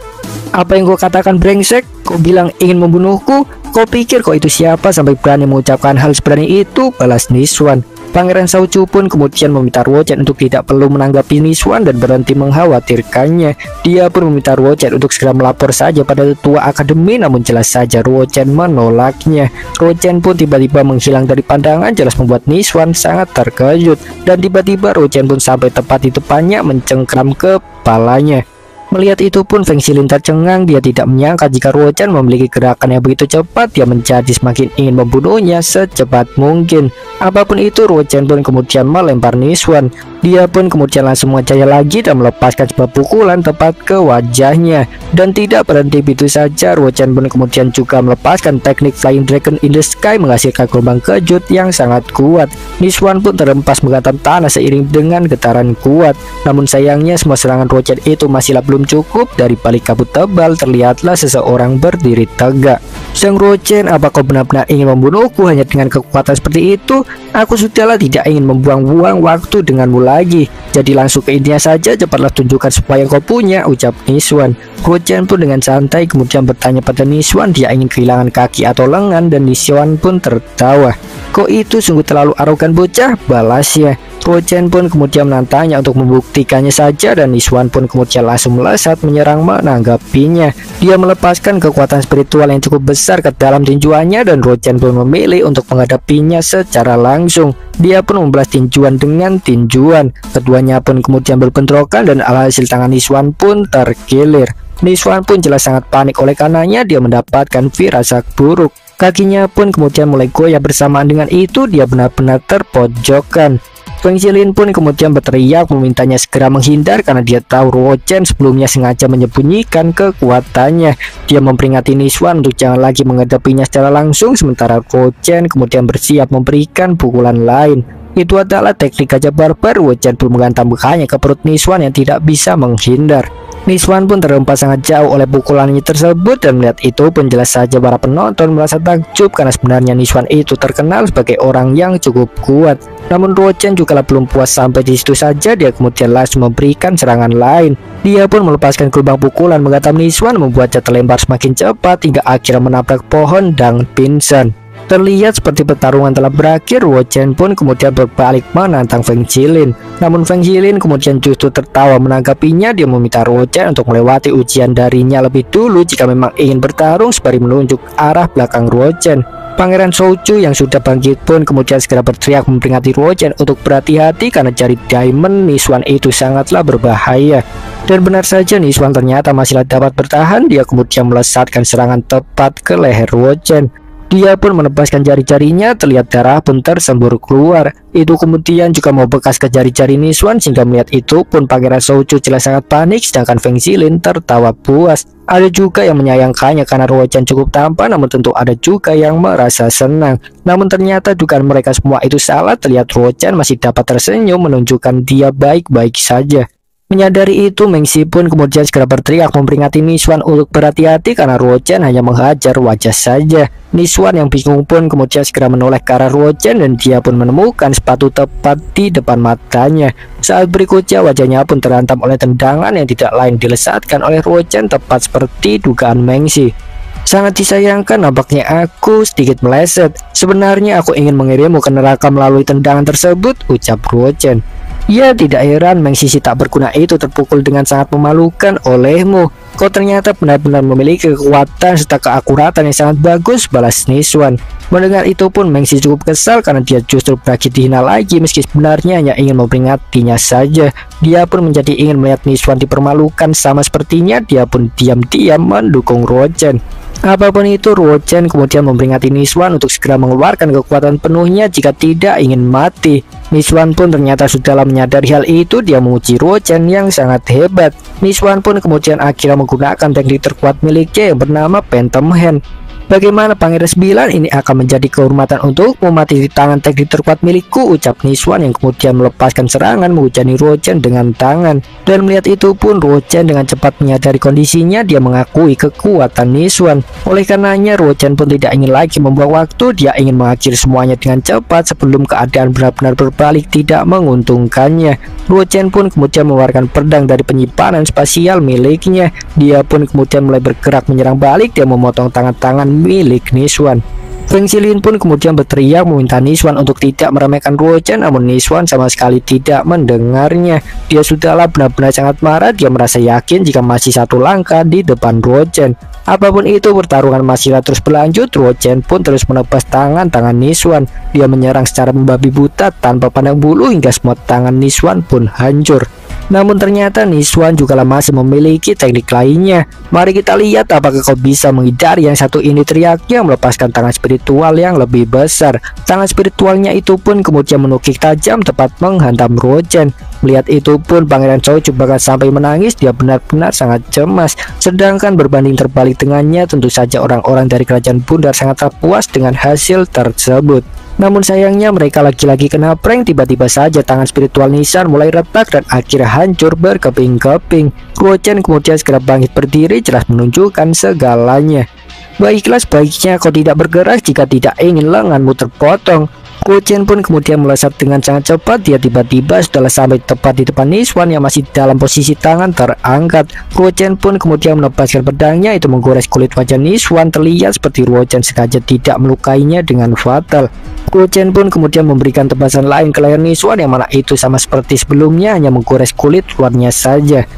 Apa yang kau katakan brengsek? Kau bilang ingin membunuhku? Kau pikir kau itu siapa sampai berani mengucapkan hal seberani itu? Balas Niswan. Pangeran Shouchu pun kemudian meminta Rochen untuk tidak perlu menanggapi Niswan dan berhenti mengkhawatirkannya. Dia pun meminta Rochen untuk segera melapor saja pada tetua akademi, namun jelas saja Rochen menolaknya. Rochen pun tiba-tiba menghilang dari pandangan, jelas membuat Niswan sangat terkejut. Dan tiba-tiba Rochen pun sampai tepat di depannya mencengkram kepalanya. Melihat itu pun Feng Xilin tercengang. Dia tidak menyangka jika Rochen memiliki gerakan yang begitu cepat. Dia menjadi semakin ingin membunuhnya secepat mungkin. Apapun itu, Rochen pun kemudian melempar Niswan. Dia pun kemudian langsung mengejaya lagi dan melepaskan sebuah pukulan tepat ke wajahnya. Dan tidak berhenti begitu saja, Rochen pun kemudian juga melepaskan teknik Flying Dragon in the Sky, menghasilkan gelombang kejut yang sangat kuat. Niswan pun terhempas menghantam tanah seiring dengan getaran kuat. Namun sayangnya semua serangan Rochen itu masihlah belum cukup. Dari balik kabut tebal terlihatlah seseorang berdiri tegak. Sang Rochen, apa kau benar-benar ingin membunuhku hanya dengan kekuatan seperti itu? Aku sudahlah tidak ingin membuang-buang waktu denganmu lagi. Jadi langsung ke intinya saja, cepatlah tunjukkan supaya kau punya, ucap Niswan. Rochen pun dengan santai kemudian bertanya pada Niswan dia ingin kehilangan kaki atau lengan, dan Niswan pun tertawa. Kok itu sungguh terlalu arogan bocah, balasnya. Rochen pun kemudian menantangnya untuk membuktikannya saja, dan Niswan pun kemudian langsung melesat menyerang menanggapinya. Dia melepaskan kekuatan spiritual yang cukup besar ke dalam tinjuannya, dan Rochen pun memilih untuk menghadapinya secara langsung. Dia pun membalas tinjuan dengan tinjuan. Keduanya pun kemudian berbentrokan dan alhasil tangan Niswan pun terkilir. Niswan pun jelas sangat panik, oleh karenanya dia mendapatkan firasat buruk. Kakinya pun kemudian mulai goyah, bersamaan dengan itu dia benar-benar terpojokkan. Feng Xilin pun kemudian berteriak memintanya segera menghindar karena dia tahu Rochen sebelumnya sengaja menyembunyikan kekuatannya. Dia memperingati Niswan untuk jangan lagi menghadapinya secara langsung, sementara Rochen kemudian bersiap memberikan pukulan lain. Itu adalah teknik gajah barbar. Rochen pun menghantam mukanya ke perut Niswan yang tidak bisa menghindar. Niswan pun terhempas sangat jauh oleh pukulannya tersebut, dan melihat itu pun jelas saja para penonton merasa takjub karena sebenarnya Niswan itu terkenal sebagai orang yang cukup kuat. Namun Rochen juga belum puas sampai di situ saja, dia kemudian langsung memberikan serangan lain. Dia pun melepaskan gelombang pukulan menghantam Niswan, membuatnya terlempar semakin cepat hingga akhirnya menabrak pohon dan pingsan. Terlihat seperti pertarungan telah berakhir. Rochen pun kemudian berbalik menantang Feng Xilin. Namun Feng Xilin kemudian justru tertawa menanggapinya. Dia meminta Rochen untuk melewati ujian darinya lebih dulu jika memang ingin bertarung, sembari menunjuk arah belakang Rochen. Pangeran Shouchu yang sudah bangkit pun kemudian segera berteriak memperingati Rochen untuk berhati-hati karena jari diamond Niswan itu sangatlah berbahaya. Dan benar saja, Niswan ternyata masih dapat bertahan. Dia kemudian melesatkan serangan tepat ke leher Rochen. Dia pun menebaskan jari-jarinya, terlihat darah pun tersembur keluar. Itu kemudian juga mau bekas ke jari-jari Niswan, sehingga melihat itu pun Pangeran Shouchu jelas sangat panik, sedangkan Feng Xilin tertawa puas. Ada juga yang menyayangkannya karena Rochen cukup tampan, namun tentu ada juga yang merasa senang. Namun ternyata dugaan mereka semua itu salah. Terlihat Rochen masih dapat tersenyum menunjukkan dia baik-baik saja. Menyadari itu, Mengxi pun kemudian segera berteriak memperingati Niswan untuk berhati-hati karena Rochen hanya menghajar wajah saja. Niswan yang bingung pun kemudian segera menoleh ke arah Rochen, dan dia pun menemukan sepatu tepat di depan matanya. Saat berikutnya wajahnya pun terhantam oleh tendangan yang tidak lain dilesatkan oleh Rochen, tepat seperti dugaan Mengxi. Sangat disayangkan, nampaknya aku sedikit meleset. Sebenarnya aku ingin mengirimmu ke neraka melalui tendangan tersebut, ucap Rochen. Ya, tidak heran Mengxi tak berguna itu terpukul dengan sangat memalukan olehmu. Kau ternyata benar-benar memiliki kekuatan serta keakuratan yang sangat bagus, balas Niswan. Mendengar itu pun Mengxi cukup kesal karena dia justru berakhir dihina lagi, meski sebenarnya hanya ingin memperingatinya saja. Dia pun menjadi ingin melihat Niswan dipermalukan sama sepertinya. Dia pun diam-diam mendukung Rochen. Apapun itu, Rochen kemudian memperingati Niswan untuk segera mengeluarkan kekuatan penuhnya jika tidak ingin mati. Niswan pun ternyata sudahlah menyadari hal itu. Dia menguji Rochen yang sangat hebat. Niswan pun kemudian akhirnya menggunakan teknik terkuat miliknya yang bernama Phantom Hand. Bagaimana Pangeran 9, ini akan menjadi kehormatan untuk memati di tangan teknik terkuat milikku, ucap Niswan yang kemudian melepaskan serangan menghujani Rochen dengan tangan. Dan melihat itu pun Rochen dengan cepat menyadari kondisinya, dia mengakui kekuatan Niswan. Oleh karenanya Rochen pun tidak ingin lagi membuang waktu, dia ingin mengakhiri semuanya dengan cepat sebelum keadaan benar-benar berbalik tidak menguntungkannya. Rochen pun kemudian mengeluarkan pedang dari penyimpanan spasial miliknya. Dia pun kemudian mulai bergerak menyerang balik, dia memotong tangan-tangan milik Niswan. Feng Zilin pun kemudian berteriak meminta Niswan untuk tidak meremehkan Rochen, namun Niswan sama sekali tidak mendengarnya. Dia sudahlah benar-benar sangat marah, dia merasa yakin jika masih satu langkah di depan Rochen. Apapun itu, pertarungan masih terus berlanjut. Rochen pun terus menebas tangan-tangan Niswan. Dia menyerang secara membabi buta tanpa pandang bulu hingga semua tangan Niswan pun hancur. Namun ternyata Niswan juga masih memiliki teknik lainnya. Mari kita lihat apakah kau bisa menghindari yang satu ini, teriaknya melepaskan tangan spiritual yang lebih besar. Tangan spiritualnya itu pun kemudian menukik tajam tepat menghantam Rochen. Melihat itu pun Pangeran Zhou bahkan sampai menangis, dia benar-benar sangat cemas. Sedangkan berbanding terbalik dengannya, tentu saja orang-orang dari kerajaan bundar sangat puas dengan hasil tersebut. Namun sayangnya mereka lagi-lagi kena prank. Tiba-tiba saja tangan spiritual Nissan mulai retak dan akhirnya hancur berkeping-keping. Rochen kemudian segera bangkit berdiri, jelas menunjukkan segalanya. Baiklah, sebaiknya kau tidak bergerak jika tidak ingin lenganmu terpotong. Rochen pun kemudian melesat dengan sangat cepat. Dia tiba-tiba setelah sampai tepat di depan Niswan yang masih dalam posisi tangan terangkat. Rochen pun kemudian melepaskan pedangnya, itu menggores kulit wajah Niswan. Terlihat seperti Rochen sengaja tidak melukainya dengan fatal. Rochen pun kemudian memberikan tebasan lain ke leher Niswan yang mana itu sama seperti sebelumnya, hanya menggores kulit luarnya saja.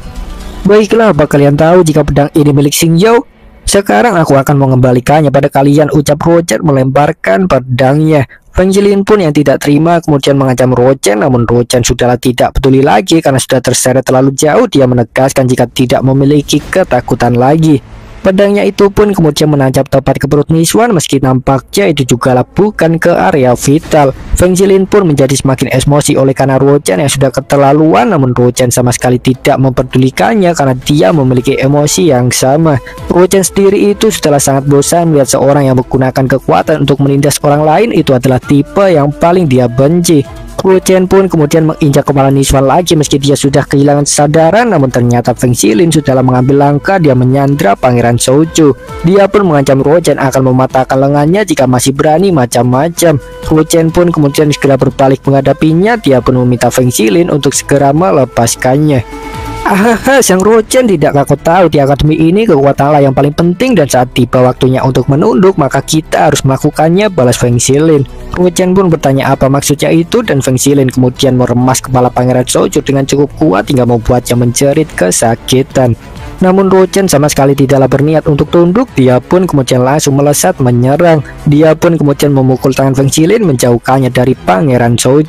Baiklah, apa kalian tahu jika pedang ini milik Xingyou? Sekarang aku akan mengembalikannya pada kalian, ucap Rochen melemparkan pedangnya. Feng Zilin pun yang tidak terima kemudian mengancam Rochen, namun Rochen sudahlah tidak peduli lagi karena sudah terseret terlalu jauh. Dia menegaskan jika tidak memiliki ketakutan lagi. Pedangnya itu pun kemudian menancap tepat ke perut Niswan, meski nampaknya itu juga bukan ke area vital. Feng Zilin pun menjadi semakin emosi oleh karena Rochen yang sudah keterlaluan, namun Rochen sama sekali tidak memperdulikannya karena dia memiliki emosi yang sama. Rochen sendiri itu setelah sangat bosan melihat seorang yang menggunakan kekuatan untuk menindas orang lain, itu adalah tipe yang paling dia benci. Rochen pun kemudian menginjak kepala Niswan lagi meski dia sudah kehilangan kesadaran, namun ternyata Feng Zilin sudahlah mengambil langkah, dia menyandra Pangeran Zhou. Dia pun mengancam Rochen akan mematahkan lengannya jika masih berani macam-macam. Rochen pun kemudian segera berbalik menghadapinya, dia pun meminta Feng Zilin untuk segera melepaskannya. Ahaha, sang Rochen, tidakkah kau tahu di akademi ini kekuatanlah yang paling penting dan saat tiba waktunya untuk menunduk maka kita harus melakukannya, balas Feng Zilin. Rochen pun bertanya apa maksudnya itu dan Feng Zilin kemudian meremas kepala Pangeran Zhou dengan cukup kuat hingga membuatnya menjerit kesakitan. Namun Rochen sama sekali tidaklah berniat untuk tunduk, dia pun kemudian langsung melesat menyerang. Dia pun kemudian memukul tangan Feng Zilin menjauhkannya dari Pangeran Zhou.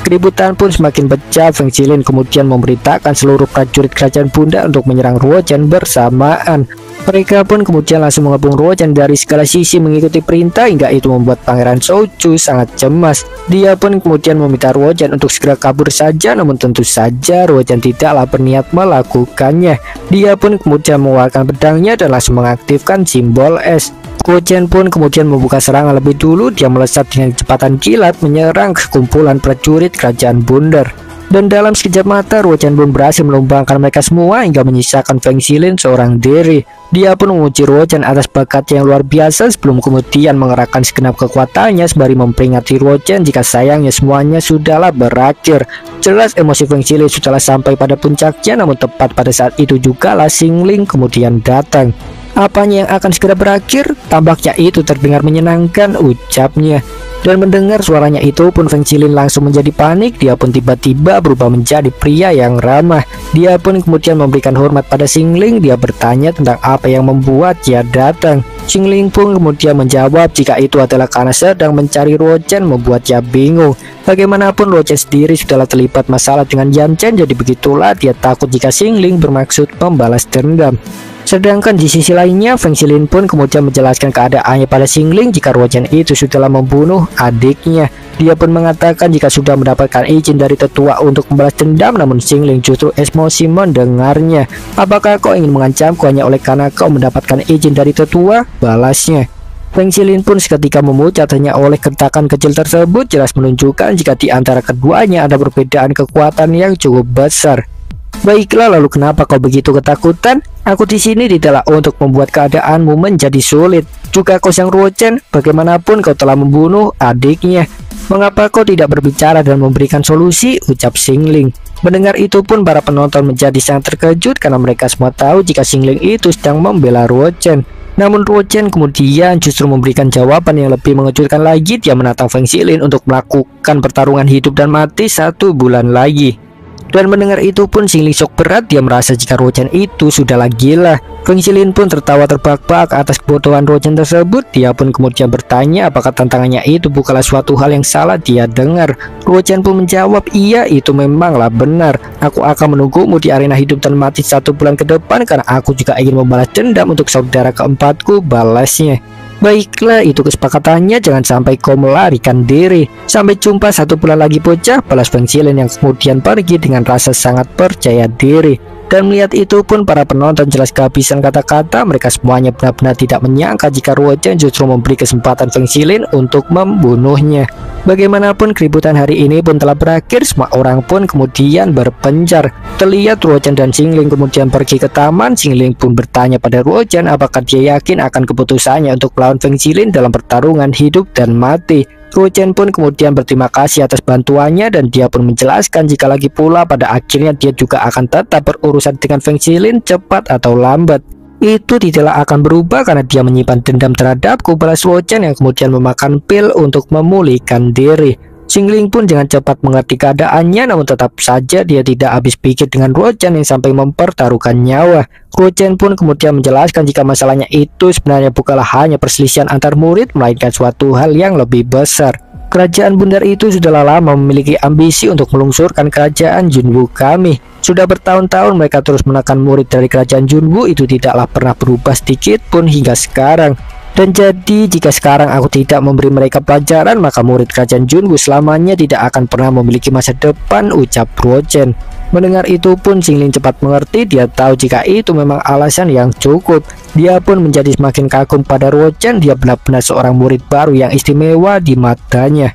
Keributan pun semakin pecah. Feng Zilin kemudian memerintahkan seluruh prajurit kerajaan bunda untuk menyerang Rochen bersamaan. Mereka pun kemudian langsung mengepung Rochen dari segala sisi mengikuti perintah hingga itu membuat Pangeran Zhou sangat cemas. Dia pun kemudian meminta Rochen untuk segera kabur saja, namun tentu saja Rochen tidaklah berniat melakukannya. Dia pun kemudian mengeluarkan pedangnya dan langsung mengaktifkan simbol es. Rochen pun kemudian membuka serangan lebih dulu, dia melesat dengan kecepatan kilat menyerang sekumpulan prajurit kerajaan bundar. Dan dalam sekejap mata Rochen pun berhasil melumbangkan mereka semua hingga menyisakan Feng Zilin seorang diri. Dia pun memuji Rochen atas bakatnya yang luar biasa sebelum kemudian mengerahkan segenap kekuatannya sembari memperingati Rochen jika sayangnya semuanya sudahlah berakhir. Jelas emosi Feng Zilin sudahlah sampai pada puncaknya, namun tepat pada saat itu juga Xingling kemudian datang. Apanya yang akan segera berakhir? Tampaknya itu terdengar menyenangkan, ucapnya. Dan mendengar suaranya itu pun Feng Zilin langsung menjadi panik. Dia pun tiba-tiba berubah menjadi pria yang ramah. Dia pun kemudian memberikan hormat pada Xingling. Dia bertanya tentang apa yang membuat dia datang. Xingling pun kemudian menjawab jika itu adalah karena sedang mencari Rochen, membuat dia bingung. Bagaimanapun Rochen sendiri sudahlah terlibat masalah dengan Yan Chen, jadi begitulah dia takut jika Xingling bermaksud membalas dendam. Sedangkan di sisi lainnya Feng Zilin pun kemudian menjelaskan keadaannya pada Xingling jika Rochen itu sudahlah membunuh adiknya. Dia pun mengatakan jika sudah mendapatkan izin dari tetua untuk membalas dendam, namun Xingling justru emosi mendengarnya. Apakah kau ingin mengancamku hanya oleh karena kau mendapatkan izin dari tetua? Balasnya. Feng Xilin pun seketika memucat, hanya oleh gertakan kecil tersebut jelas menunjukkan jika di antara keduanya ada perbedaan kekuatan yang cukup besar. Baiklah, lalu kenapa kau begitu ketakutan? Aku di sini tidaklah untuk membuat keadaanmu menjadi sulit. Juga kau Sang Ruochen, bagaimanapun kau telah membunuh adiknya. Mengapa kau tidak berbicara dan memberikan solusi? Ucap Xingling. Mendengar itu pun para penonton menjadi sangat terkejut karena mereka semua tahu jika Xingling itu sedang membela Ruochen. Namun Ruochen kemudian justru memberikan jawaban yang lebih mengejutkan lagi. Dia menantang Feng Xilin untuk melakukan pertarungan hidup dan mati 1 bulan lagi. Dan mendengar itu pun Xingling shock berat. Dia merasa jika Ruochen itu sudahlah gila. Feng Xilin pun tertawa terbahak-bahak atas kebodohan Ruochen tersebut. Dia pun kemudian bertanya apakah tantangannya itu bukanlah suatu hal yang salah dia dengar. Ruochen pun menjawab, iya itu memanglah benar. Aku akan menunggumu di arena hidup dan mati 1 bulan ke depan karena aku juga ingin membalas dendam untuk saudara keempatku, balasnya. Baiklah, itu kesepakatannya, jangan sampai kau melarikan diri. Sampai jumpa 1 bulan lagi bocah, balas Feng Xilin yang kemudian pergi dengan rasa sangat percaya diri. Dan melihat itu pun para penonton jelas kehabisan kata-kata. Mereka semuanya benar-benar tidak menyangka jika Ruochen justru memberi kesempatan Feng Xilin untuk membunuhnya. Bagaimanapun keributan hari ini pun telah berakhir. Semua orang pun kemudian berpencar. Terlihat Ruochen dan Xingling kemudian pergi ke taman. Xingling pun bertanya pada Ruochen apakah dia yakin akan keputusannya untuk melawan Feng Xilin dalam pertarungan hidup dan mati. Ruochen pun kemudian berterima kasih atas bantuannya dan dia pun menjelaskan jika lagi pula pada akhirnya dia juga akan tetap berurusan dengan Feng Xilin cepat atau lambat. Itu tidaklah akan berubah karena dia menyimpan dendam terhadapku, balas Ruochen yang kemudian memakan pil untuk memulihkan diri. Xingling pun dengan cepat mengerti keadaannya, namun tetap saja dia tidak habis pikir dengan Ruochen yang sampai mempertaruhkan nyawa. Ruochen pun kemudian menjelaskan jika masalahnya itu sebenarnya bukanlah hanya perselisihan antar murid, melainkan suatu hal yang lebih besar. Kerajaan bundar itu sudah lama memiliki ambisi untuk melungsurkan kerajaan Junwu kami. Sudah bertahun-tahun mereka terus menekan murid dari kerajaan Junwu, itu tidaklah pernah berubah sedikit pun hingga sekarang. Dan jadi jika sekarang aku tidak memberi mereka pelajaran, maka murid kerajaan Junwu selamanya tidak akan pernah memiliki masa depan, ucap Ruochen. Mendengar itu pun Xingling cepat mengerti. Dia tahu jika itu memang alasan yang cukup. Dia pun menjadi semakin kagum pada Ruochen. Dia benar-benar seorang murid baru yang istimewa di matanya.